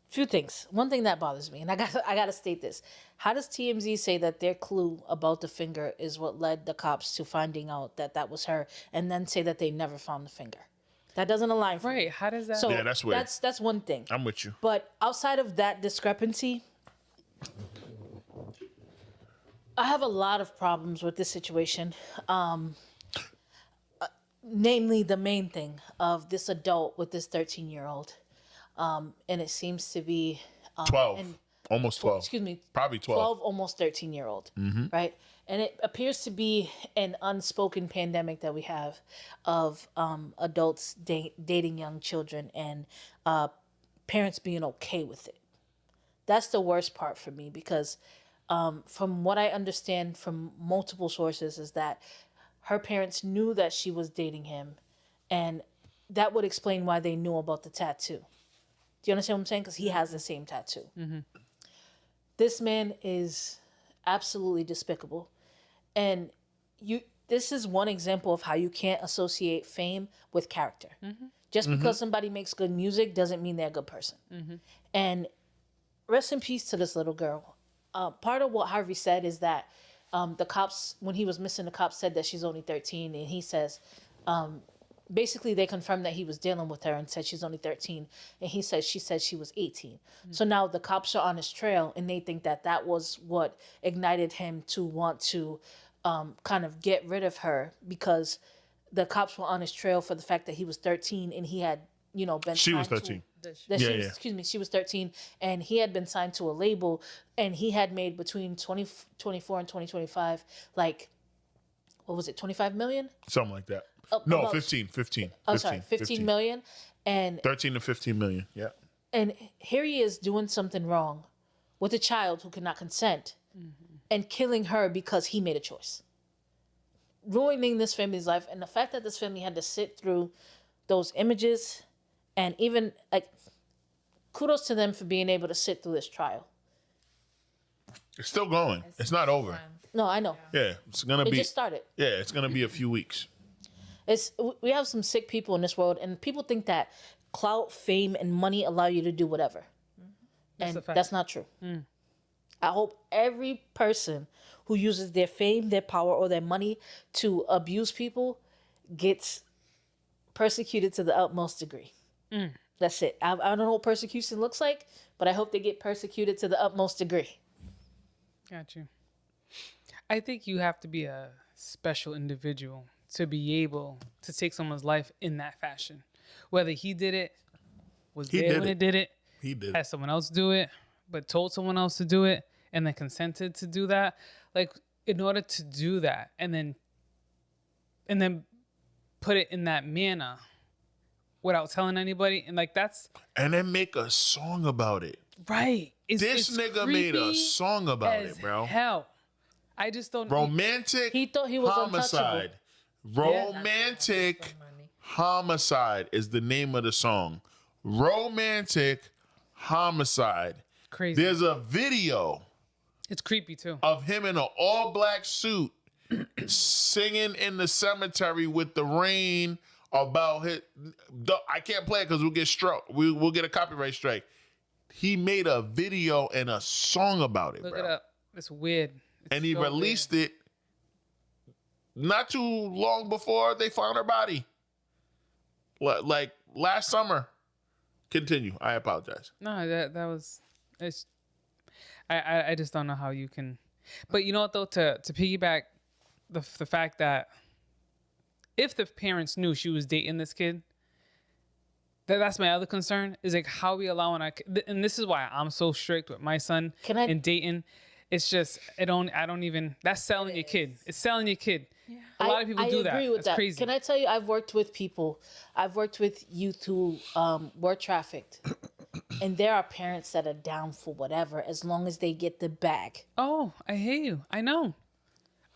Few things. One thing that bothers me, and I gotta state this: how does TMZ say that their clue about the finger is what led the cops to finding out that was her, and then say that they never found the finger? That doesn't align for me. Right? How does that? So yeah, that's weird. That's one thing. I'm with you. But outside of that discrepancy, I have a lot of problems with this situation. Namely, the main thing of this adult with this 13-year-old. And it seems to be 12, almost 12. Excuse me, probably 12, almost 13-year-old, right? And it appears to be an unspoken pandemic that we have of adults dating young children, and parents being okay with it. That's the worst part for me, because from what I understand from multiple sources is that her parents knew that she was dating him, and that would explain why they knew about the tattoo. Do you understand what I'm saying? Because he has the same tattoo. This man is absolutely despicable. And this is one example of how you can't associate fame with character. Just because somebody makes good music doesn't mean they're a good person. And rest in peace to this little girl. Part of what Harvey said is that the cops, when he was missing, the cops said that she's only 13. And he says, basically they confirmed that he was dealing with her and said she's only 13. And she said she was 18. So now the cops are on his trail and they think that that was what ignited him to want to kind of get rid of her, because the cops were on his trail for the fact that he was 13 and he had, been She was signed 13. Excuse me, she was 13 and he had been signed to a label and he had made between 2024 and 2025, like, what was it, 25 million? Something like that. About- 15. Oh, sorry, 15 million. And 13 to 15 million. Yeah. And here he is doing something wrong with a child who could not consent and killing her because he made a choice. Ruining this family's life. And the fact that this family had to sit through those images, and even, like, kudos to them for being able to sit through this trial. It's still going. It's not over. No, I know. Yeah. It's going to It be. just started. Yeah. It's going to be a few weeks. We have some sick people in this world, and people think that clout, fame, and money allow you to do whatever. And that's not true. I hope every person who uses their fame, their power, or their money to abuse people gets persecuted to the utmost degree. That's it. I don't know what persecution looks like, but I hope they get persecuted to the utmost degree. Got you. I think you have to be a special individual to be able to take someone's life in that fashion. Whether he did it, was there when it did it, He did. had someone else do it, but told someone else to do it, and then consented to do that. Like, in order to do that, and then put it in that manner without telling anybody, and like that's And then make a song about it. right. This nigga made a creepy song about as it, bro. Hell, I just don't. Romantic He thought he was homicide. Romantic homicide is the name of the song. Romantic homicide. Crazy. There's a video It's creepy too. of him in an all-black suit singing in the cemetery with the rain about his. I can't play it because we'll get struck. We'll get a copyright strike. He made a video and a song about it, Look bro. it up. It's weird. And he released it not too long before they found her body. Like last summer. Continue. I apologize. No, that was. It's. I just don't know how you can. But you know what though, to piggyback the fact that if the parents knew she was dating this kid, that's my other concern, is like how we allowing our, and this is why I'm so strict with my son and dating. It's just I don't even, that's selling your kid. It's selling your kid. Yeah. A lot of people do that. I agree with that's that. crazy. Can I tell you, I've worked with youth who were trafficked. And there are parents that are down for whatever as long as they get the bag. Oh, I hear you. I know.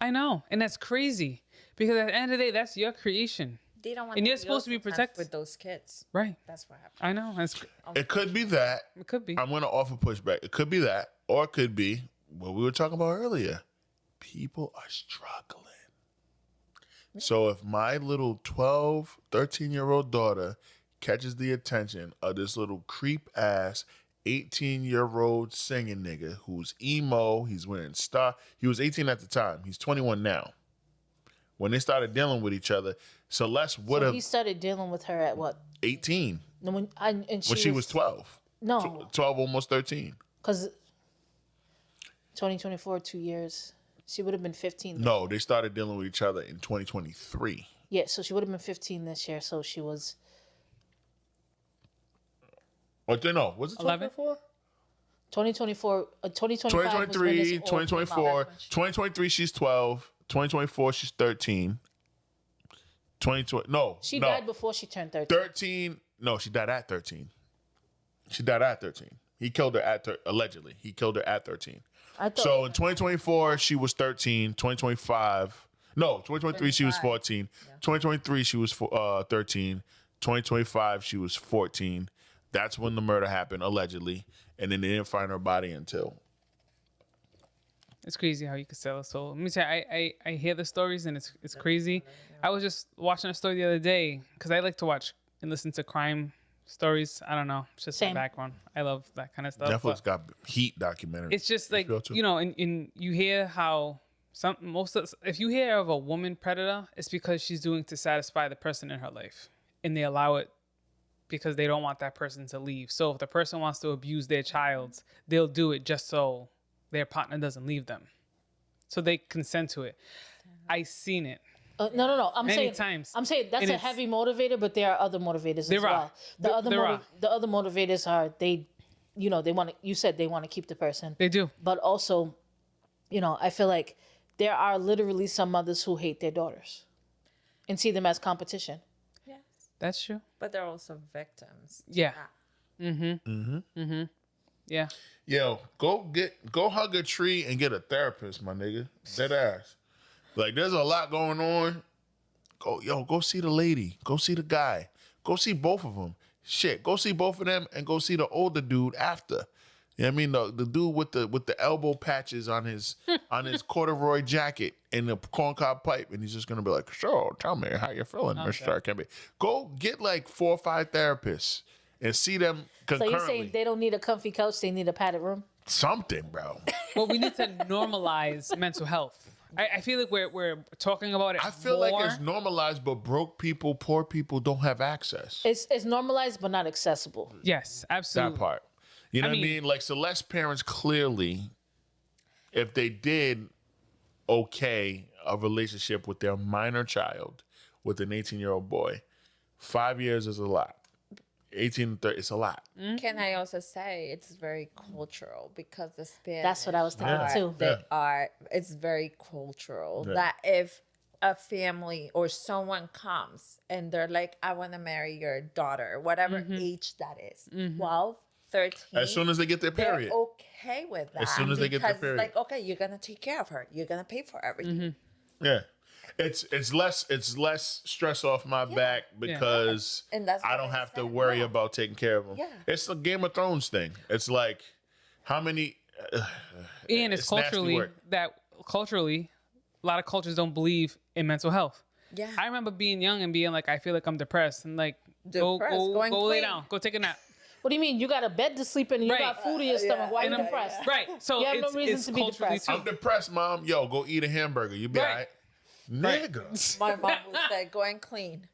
And that's crazy. Because at the end of the day, that's your creation. They don't want and to you're supposed to be protected with those kids. Right. That's what happened. I know. It could be that. It could be. I'm going to offer pushback. It could be that. Or it could be what we were talking about earlier. People are struggling. So if my little 12, 13-year-old daughter catches the attention of this little creep-ass 18-year-old singing nigga who's emo, he's wearing stuff. He was 18 at the time. He's 21 now. When they started dealing with each other, Celeste would have... He started dealing with her at what? 18. When she was 12. No. 12, almost 13. Because 2024, 2 years. She would have been 15. No, they started dealing with each other in 2023. Yeah, so she would have been 15 this year. So she was... Or no, was it 2024? 2024, 2025 2023, 2024, 2023 she's 12, 2024 she's 13. 2020, no. She no. died before she turned 13. 13, no, she died at 13. She died at 13. He killed her at, allegedly, he killed her at 13. So in 2024, she was 13, 2025, no, 2023 she was 14, 2023 she was 13, 2025, she was 14. That's when the murder happened, allegedly. And then they didn't find her body until. It's crazy how you could sell a soul. Let me tell you, I hear the stories and it's crazy. I was just watching a story the other day because I like to watch and listen to crime stories. I don't know. It's just my Same. background. I love that kind of stuff. Netflix but got Heat documentary. it's just like, HBO too. you know, and you hear how if you hear of a woman predator, it's because she's doing to satisfy the person in her life. And they allow it because they don't want that person to leave. So if the person wants to abuse their child, they'll do it just so their partner doesn't leave them. So they consent to it. I seen it. No. I'm Many saying times. I'm saying that's And a it's- heavy motivator, but there are other motivators as There are. well. The There other motivators are they want to. You said they want to keep the person. They do. But also, I feel like there are literally some mothers who hate their daughters and see them as competition. Yes. That's true. But they're also victims. Yeah. Yeah. Yo, go hug a tree and get a therapist, my nigga. Dead ass. Like, there's a lot going on. Go see the lady. Go see the guy. Go see both of them. Shit, go see both of them and go see the older dude after. You know what I mean? The dude with the elbow patches on his corduroy jacket and the corncob pipe, and he's just gonna be like, "Sure, tell me how you're feeling, Mr. Kembe." Go get like 4 or 5 therapists and see them So concurrently. you're saying they don't need a comfy couch; they need a padded room. Something, bro. Well, we need to normalize mental health. I feel like we're talking about it. I feel more. like it's normalized, but broke people, poor people don't have access. It's normalized but not accessible. Yes, absolutely. That part. You know I what I mean- mean? Like Celeste's parents clearly, if they did okay a relationship with their minor child, with an 18-year-old boy, 5 years is a lot. 18 to 30, it's a lot. Can I also say it's very cultural because the Spanish That's what I was thinking too. It's very cultural Yeah. that if a family or someone comes and they're like, I want to marry your daughter, whatever age that is, 12, 13. As soon as they get their they're period. okay with that. As soon as they get their because, period. like, okay, you're going to take care of her. You're going to pay for everything. Yeah. It's less stress off my back because And that's I what don't I have to said. worry Yeah. about taking care of them. Yeah. It's a Game of Thrones thing. It's like how many And it's nasty culturally work. a lot of cultures don't believe in mental health. Yeah. I remember being young and being like, I feel like I'm depressed, and like, Depressed, go going lay clean. down, go take a nap. What do you mean? You got a bed to sleep in and you Right. got food in your stomach. Why are you And I'm- depressed? Right. So You have no it's, reason it's to be culturally depressed. too. I'm depressed, mom. Yo, go eat a hamburger. You be Right. all right. Nigga. My mom would say, go and clean.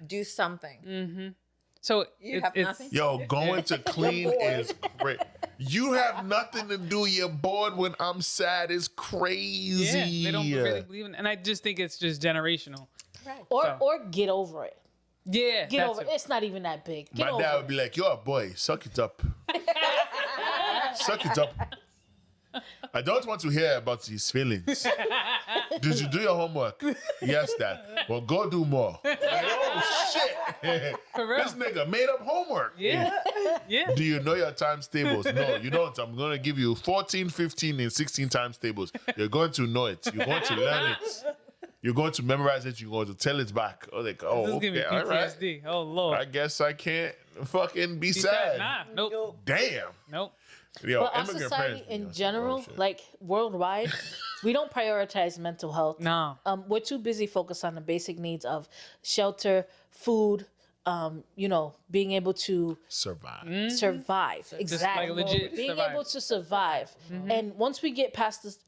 Do something. So You have nothing? Yo, going to clean is great. You have nothing to do. You're bored when I'm sad. It's crazy. Yeah, they don't really believe in, and I just think it's just generational. Right. Or get over it. Yeah, Get over it. It's not even that big. Get My over dad it. would be like, yo, boy, suck it up. Suck it up. I don't want to hear about these feelings. Did you do your homework? Yes, Dad. Well, go do more. Like, oh, shit. For real. This nigga made up homework. Yeah, yeah. Do you know your times tables? No, you don't. I'm going to give you 14, 15, and 16 times tables. You're going to know it. You're going to learn it. You're going to memorize it. You're going to tell it back. Oh, like, oh, This is giving me okay, all right. PTSD. Oh Lord. I guess I can't fucking be Be sad. sad. Nah, nope, Damn. nope. Yo, But our immigrant society parents- in Oh, general, shit. like worldwide, we don't prioritize mental health. No. We're too busy focused on the basic needs of shelter, food, being able to survive. survive. Exactly. legit Being survive. able to survive. And once we get past this,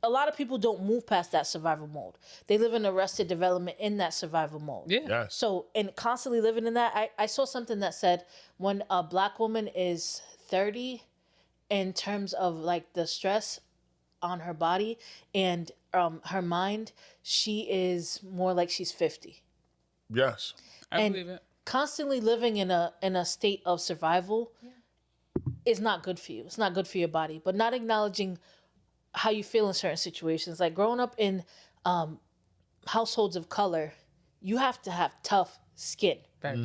a lot of people don't move past that survival mode. They live in arrested development in that survival mode. Yeah. Yes. So, and constantly living in that, I saw something that said when a black woman is 30, in terms of like the stress on her body and her mind, she is more like she's 50. Yes. I And believe it. constantly living in a state of survival is not good for you. It's not good for your body. But not acknowledging how you feel in certain situations, like growing up in households of color, you have to have tough skin. Right.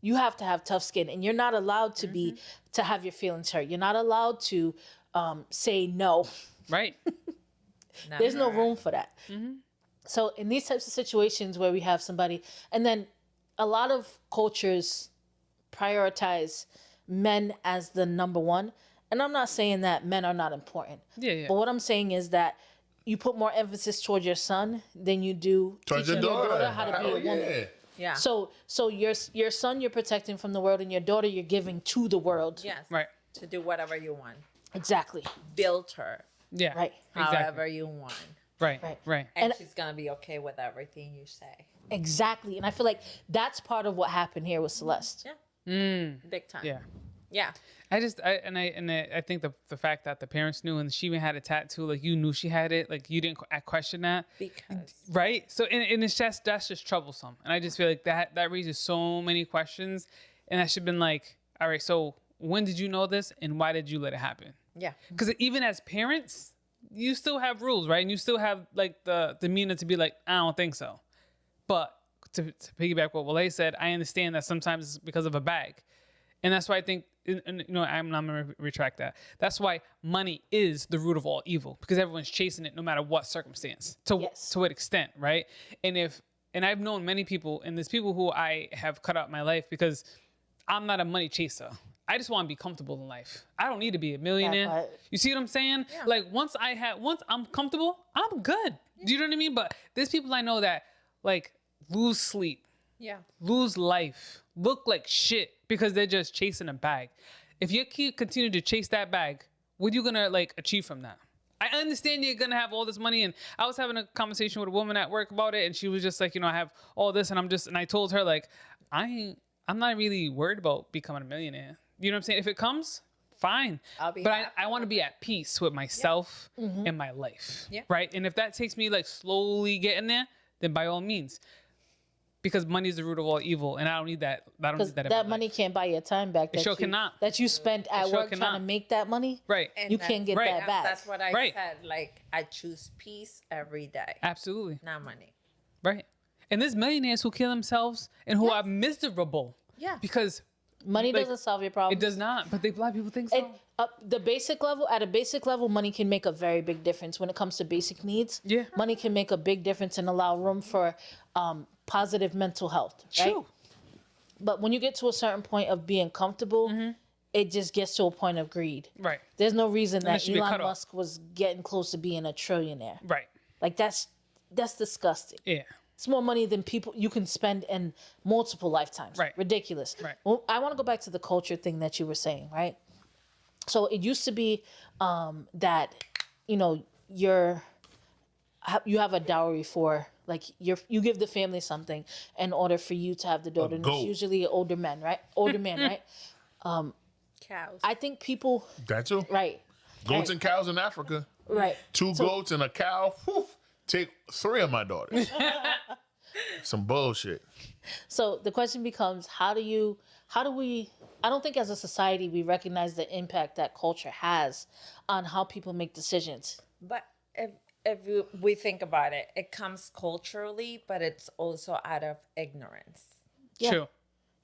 You have to have tough skin, and you're not allowed to be to have your feelings hurt. You're not allowed to say no. Right. There's no room for that. So in these types of situations where we have somebody, and then a lot of cultures prioritize men as the number one. And I'm not saying that men are not important. Yeah. But what I'm saying is that you put more emphasis towards your son than you do Towards teaching your your daughter daughter. how to be a Hell woman. yeah. Yeah. So your son you're protecting from the world, and your daughter you're giving to the world. Yes. Right. To do whatever you want. Exactly. Build her Yeah. Right. Exactly. however you want. Right. Right. Right. And And- she's going to be okay with everything you say. Exactly. And I feel like that's part of what happened here with Celeste. Yeah. Big time. Yeah. Yeah. I think the fact that the parents knew and she even had a tattoo, like you knew she had it, like you didn't question that, Because. right? So and it's just that's just troublesome, and I just feel like that raises so many questions, and I should have been like, all right, so when did you know this, and why did you let it happen? Yeah. Because even as parents, you still have rules, right? And you still have like the demeanor to be like, I don't think so. But to piggyback what Wale said, I understand that sometimes it's because of a bag. And that's why I think, and, you know, I'm going to retract that. That's why money is the root of all evil, because everyone's chasing it no matter what circumstance, to what extent, right? And I've known many people, and there's people who I have cut out my life because I'm not a money chaser. I just want to be comfortable in life. I don't need to be a millionaire. part. You see what I'm saying? Yeah. Like once I'm comfortable, I'm good. Do you know what I mean? But there's people I know that like lose sleep, lose life, look like shit because they're just chasing a bag. If you continue to chase that bag, what are you gonna like achieve from that? I understand you're gonna have all this money, and I was having a conversation with a woman at work about it, and she was just like, you know, I have all this, and I told her like, I'm not really worried about becoming a millionaire. You know what I'm saying? If it comes, fine. But I want to be at peace with myself and my life, right? And if that takes me like slowly getting there, then by all means. Because money is the root of all evil, and I don't need that. I don't need that. That money can't buy your time back. It sure cannot. That you spent at work trying to make that money. Right. And you can't get that back. That's what I said. Like, I choose peace every day. Absolutely. Not money. Right. And there's millionaires who kill themselves and who are miserable. Yeah. Because money doesn't solve your problem. It does not. But a lot of people think so. At a basic level, money can make a very big difference when it comes to basic needs. Yeah. Money can make a big difference and allow room for positive mental health. Right? True. But when you get to a certain point of being comfortable, it just gets to a point of greed. Right. There's no reason And it that should be Elon cut off. Musk was getting close to being a trillionaire. Right. Like that's disgusting. Yeah. It's more money than people you can spend in multiple lifetimes. Right. Ridiculous. Right. Well, I want to go back to the culture thing that you were saying, right? So it used to be that, you know, you have a dowry for like you give the family something in order for you to have the daughter. And it's usually an older man, right? Older man, right? Cows. I think people. That's all. Right. Goats and cows in Africa. Right. Two goats and a cow. Whew, take 3 of my daughters. Some bullshit. So the question becomes, how do we, I don't think as a society we recognize the impact that culture has on how people make decisions. But if we think about it, it comes culturally, but it's also out of ignorance. Yeah. True.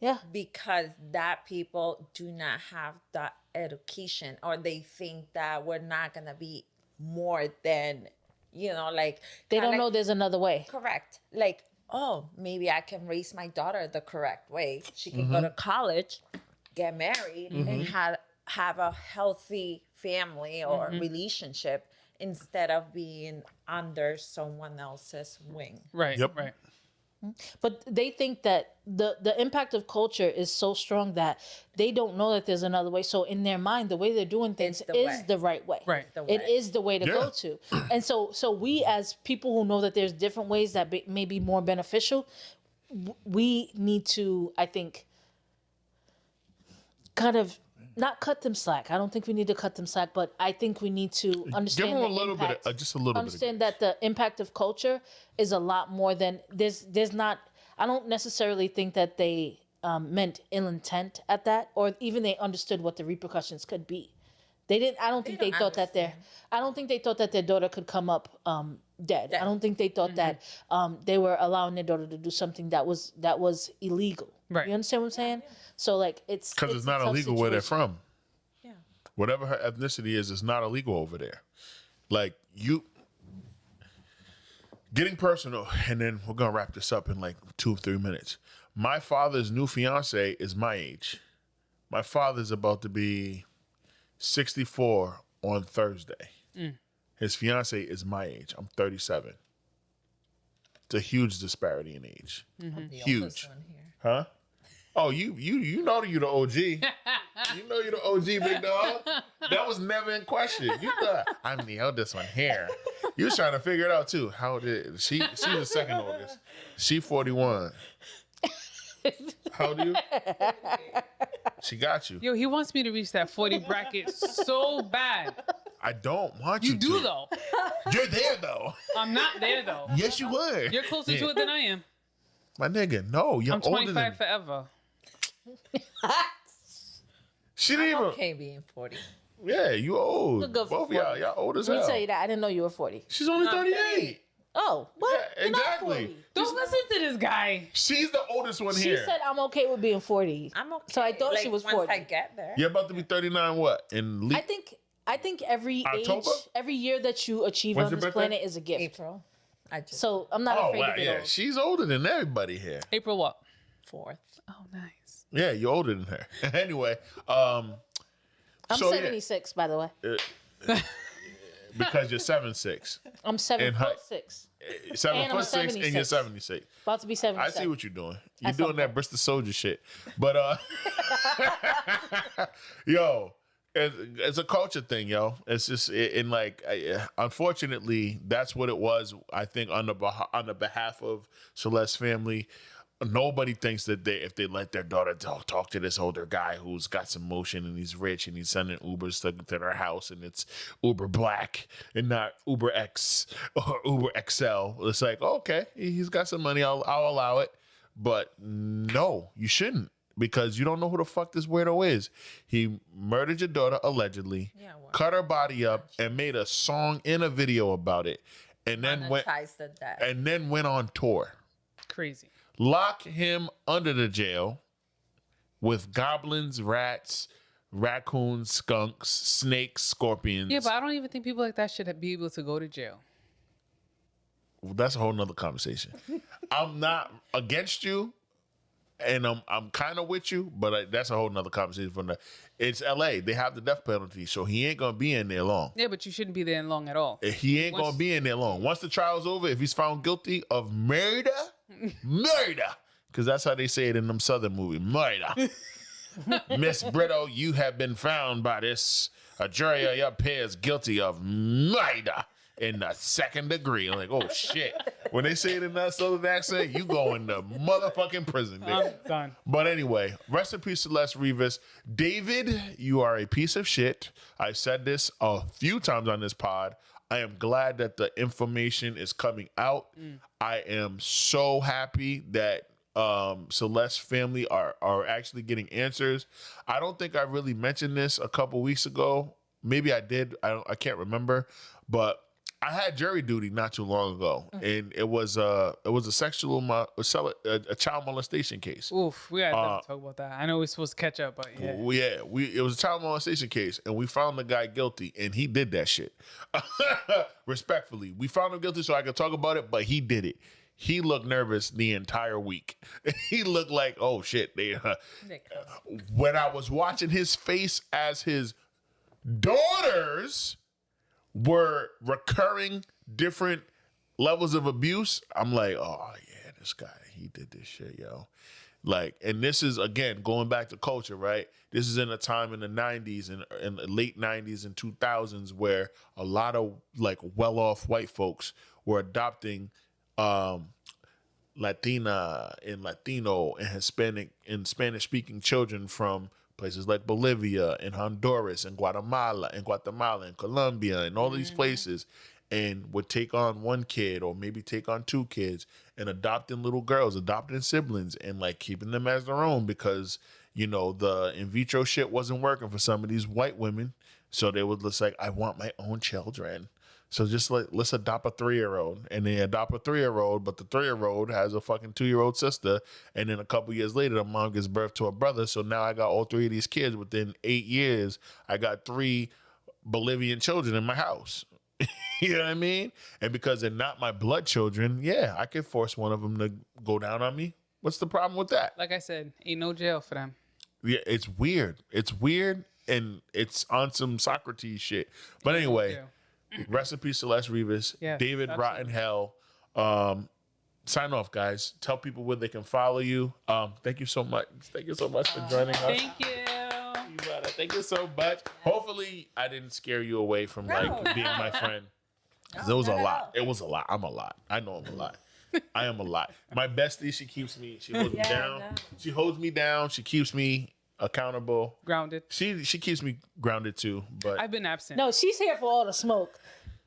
Yeah. Because that people do not have that education, or they think that we're not going to be more than, you know, like. They don't know there's another way. Correct. Like, oh, maybe I can raise my daughter the correct way. She can go to college, get married, and have a healthy family or relationship instead of being under someone else's wing. Right. Yep. Right. But they think that the impact of culture is so strong that they don't know that there's another way. So in their mind, the way they're doing things is the right way. Right. It is the way to go to. And so we as people who know that there's different ways that may be more beneficial, we need to, I think, kind of not cut them slack. I don't think we need to cut them slack, but I think we need to understand Give them a the little impact. bit, just a little Understand that the impact of culture is a lot more than there's not. I don't necessarily think that they meant ill intent at that, or even they understood what the repercussions could be. They didn't. I don't think they thought that I don't think they thought that their daughter could come up dead. I don't think they thought that they were allowing their daughter to do something that was illegal. Right. You understand what I'm saying? So like it's because it's not a tough illegal where they're situation. from. Yeah. Whatever her ethnicity is, it's not illegal over there. Like you getting personal, and then we're gonna wrap this up in like 2 or 3 minutes. My father's new fiance is my age. My father's about to be 64 on Thursday. His fiance is my age. I'm 37. It's a huge disparity in age. I'm the Huge. oldest one here. Huh? Oh, you know you're the OG. You know you're the OG, big dog. That was never in question. You thought I'm the oldest one here. You was trying to figure it out too. How did she? She's the second oldest. She 41. How old are you? She got you. Yo, he wants me to reach that 40 bracket so bad. I don't want you. You do to. though. You're there though. I'm not there though. Yes, you were. You're closer to it than I am. My nigga, no, you're I'm older 25 than. forever. She didn't even. Okay, being 40. Yeah, you old. Look good for Both of y'all, 40. y'all old as Let me hell. tell you that. I didn't know you were 40. She's only I'm 38. Oh, what? Yeah, You're not exactly. 40. Don't listen to this guy. She's the oldest one She here. said I'm okay with being 40. I'm okay. So I thought she was once 40. I get there. You're about to be 39. What in? I think every October? age, every year that you achieve When's on your this birthday? planet is a gift. April. I just So I'm not Oh afraid wow, to get yeah, old. she's older than everybody here. April what? 4th. Oh, nice. Yeah, you're older than her. Anyway, I'm so, yeah, 76, by the way. because you're 7'6", I'm 7 And foot height. 6. 7'6", And I'm and you're 76. 76. About to be 77. I see what you're doing. You're At some doing that point. Bristol Soldier shit. But yo, it's a culture thing, yo. It's just unfortunately, that's what it was. I think on the behalf of Celeste's family, nobody thinks that if they let their daughter talk to this older guy who's got some motion and he's rich and he's sending Ubers to their house and it's Uber Black and not Uber X or Uber XL. It's like, okay, he's got some money. I'll allow it. But no, you shouldn't, because you don't know who the fuck this weirdo is. He murdered your daughter allegedly, cut her body up, and made a song and a video about it, and then went on tour. Crazy. Lock him under the jail with goblins, rats, raccoons, skunks, snakes, scorpions. Yeah, but I don't even think people like that should be able to go to jail. Well, that's a whole nother conversation. I'm not against you, and I'm kind of with you, but that's a whole nother conversation. It's L.A. They have the death penalty, so he ain't gonna be in there long. Yeah, but you shouldn't be there long at all. He ain't gonna be in there long. Once the trial's over, if he's found guilty of murder, because that's how they say it in them Southern movies, murder. Miss Brito, you have been found by this. A jury of your peers guilty of murder in the second degree. I'm like, oh shit. When they say it in that Southern accent, you go into motherfucking prison. I'm done. But anyway, rest in peace, Celeste Rivas. David, you are a piece of shit. I said this a few times on this pod. I am glad that the information is coming out. I am so happy that Celeste's family are actually getting answers. I don't think I really mentioned this a couple weeks ago. Maybe I did. I can't remember. But I had jury duty not too long ago, and it was a child molestation case. Oof, we gotta talk about that. I know we're supposed to catch up, but yeah. It was a child molestation case, and we found the guy guilty, and he did that shit. Respectfully, we found him guilty so I could talk about it, but he did it. He looked nervous the entire week. He looked like, oh shit. When I was watching his face as his daughters were recurring different levels of abuse, I'm like, oh yeah, this guy, he did this shit, yo. Like, and this is, again, going back to culture, right? This is in a time in the 90s and in the late 90s and 2000s where a lot of like well-off white folks were adopting Latina and Latino and Hispanic and Spanish-speaking children from places like Bolivia and Honduras and Guatemala and Colombia and all these places, and would take on one kid or maybe take on two kids and adopting little girls, adopting siblings, and like keeping them as their own because, you know, the in vitro shit wasn't working for some of these white women. So they would just like, I want my own children. So just like, let's adopt a 3-year-old, and they adopt a 3-year-old, but the 3-year-old has a fucking 2-year-old sister. And then a couple years later, the mom gives birth to a brother. So now I got all 3 of these kids within 8 years. I got 3 Bolivian children in my house. You know what I mean? And because they're not my blood children, yeah, I could force one of them to go down on me. What's the problem with that? Like I said, ain't no jail for them. Yeah, it's weird. It's weird, and it's on some Socrates shit. But anyway, rest in peace, Celeste Rivas. Yes, David absolutely. Rottenhell. Sign off, guys. Tell people where they can follow you. Thank you so much. Thank you so much for joining us. Thank you. Ivanna, thank you so much. Hopefully, I didn't scare you away from like being my friend. 'Cause it was a lot. It was a lot. I'm a lot. I know I'm a lot. I am a lot. My bestie, she keeps me. She holds me down. no. She holds me down. She keeps me accountable. Grounded. She keeps me grounded too. But I've been absent. No, she's here for all the smoke.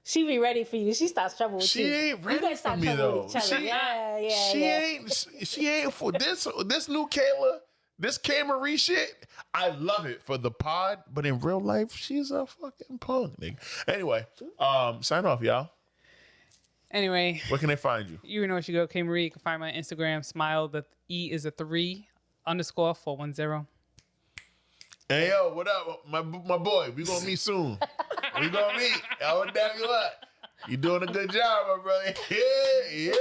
She be ready for you. She starts trouble with she you. ain't You ready guys for start me trouble though. with each other. Yeah. She ain't for this new Kayla. This K Marie shit, I love it for the pod, but in real life, she's a fucking punk, nigga. Anyway, sign off, y'all. Anyway, Where can they find you? you know where you go. K Marie. You can find my Instagram. Smile. The E is a 3_410. Hey yo, what up, my boy? We gonna meet soon. We gonna meet. I would dap you up. You doing a good job, my brother. Yeah.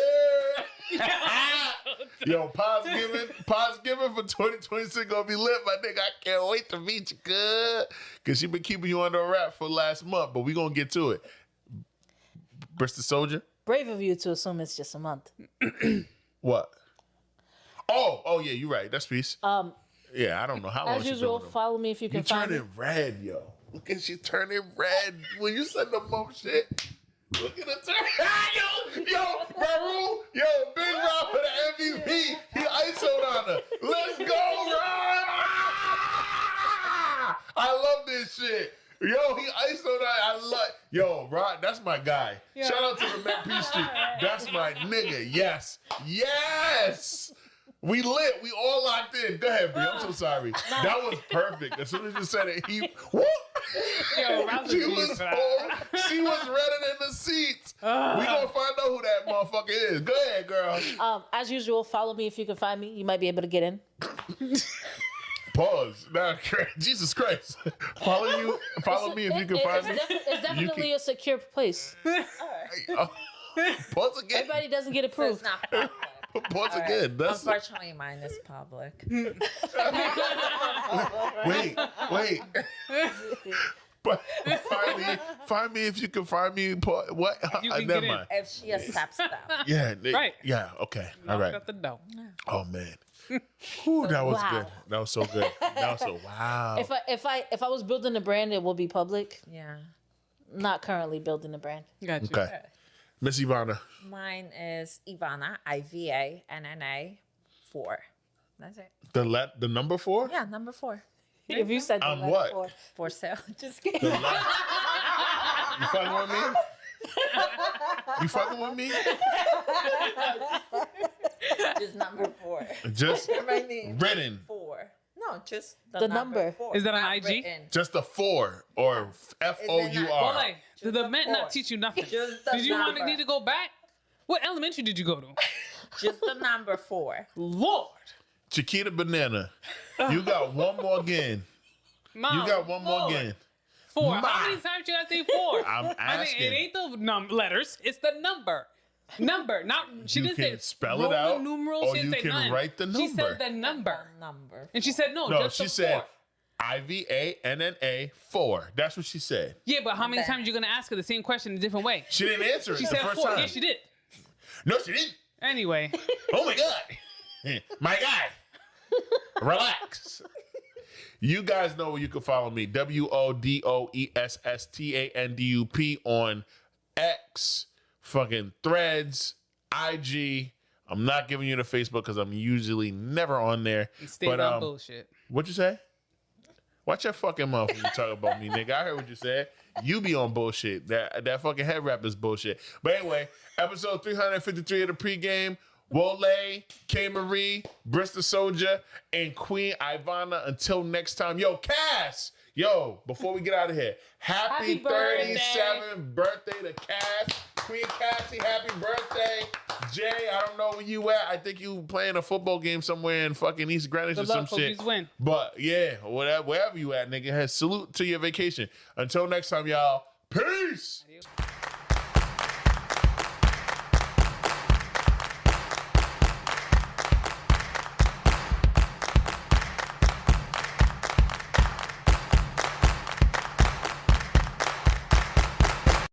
Yo, Positive for 2026 gonna be lit, my nigga. I can't wait to meet you, good. Cause she been keeping you under a wrap for last month, but we gonna get to it. Bristol Soldier. Brave of you to assume it's just a month. What? Oh yeah, you're right. That's peace. Yeah, I don't know how long As she usual, been with him. follow me if you can You find me. turning red, yo. Look at she turning red when you said the bump shit. Look at the turn. yo, Maru, Big Rob for the MVP. He ISO'd on her. Let's go, Rob. I love this shit. Yo, he ISO'd on. I love. Yo, Rod, that's my guy. Yeah. Shout out to the Mac P Street. That's my nigga. Yes. We lit. We all locked in. Go ahead, Brie. I'm so sorry. That was perfect. As soon as you said it, whoop. Yo, Rob's a She beast was for that. she was redder than the seats. We gonna find out who that motherfucker is. Go ahead, girl. As usual, follow me if you can find me. You might be able to get in. Pause. Nah, Jesus Christ. Follow me if you can find me. It's definitely a secure place. Pause again. Everybody doesn't get It's approved. not public. Pause All right. again. That's Unfortunately, mine is public. wait. But find me if you can find me. What? You can Never get in. mind. If she accepts them. Yeah. Right. Yeah. Okay. All Knock right. at the door. Oh man. Whew, that was Wow. good. That was so good. That was so wow. If I was building a brand, it will be public. Yeah. Not currently building a brand. Got you. Okay. Miss Ivanna. Mine is Ivanna, IVANNA 4. That's it. The number 4? Yeah, number 4. If you said On that what? before. For sale. Just kidding. You fucking with me? You fucking with me? Just number 4. Just My name. written. 4. No, just The number. 4. Is that on not IG? written. Just a 4 or FOUR. Well, like, did the the men four. not teach you nothing? Just the Did you want number. to need to go back? What elementary did you go to? Just the number 4. Lord. Chiquita Banana. You got one more again. Mom, You got one more Lord. again. 4. Ma. How many times you gotta say 4? I'm I mean, asking. it ain't the letters. It's the number. Number. Not she You didn't can say spell it Roman out, numerals. or She didn't you say can nothing. write the She said number. the number. Number. And she said no. No, just she the said 4. IVANNA 4. That's what she said. Yeah, but how many Okay. times you gonna ask her the same question in a different way? She didn't answer it She the said first 4. time. Yeah, she did. No, she didn't. Anyway, Oh my God. My guy. Relax. You guys know where you can follow me. WODOESSTANDUP on X, fucking Threads, IG. I'm not giving you the Facebook because I'm usually never on there. stay on bullshit. What'd you say? Watch your fucking mouth when you talk about me, nigga. I heard what you said. You be on bullshit. That fucking head wrap is bullshit. But anyway, episode 353 of the pregame. Wole, K. Marie, Bristol Soldier, and Queen Ivanna. Until next time. Yo, Cass. Yo, before we get out of here, happy birthday. 37th birthday to Cass. Queen Cassie, happy birthday. Jay, I don't know where you at. I think you playing a football game somewhere in fucking East Greenwich or Good some luck, hope shit. yous win. But yeah, wherever you at, nigga, salute to your vacation. Until next time, y'all. Peace. Adios.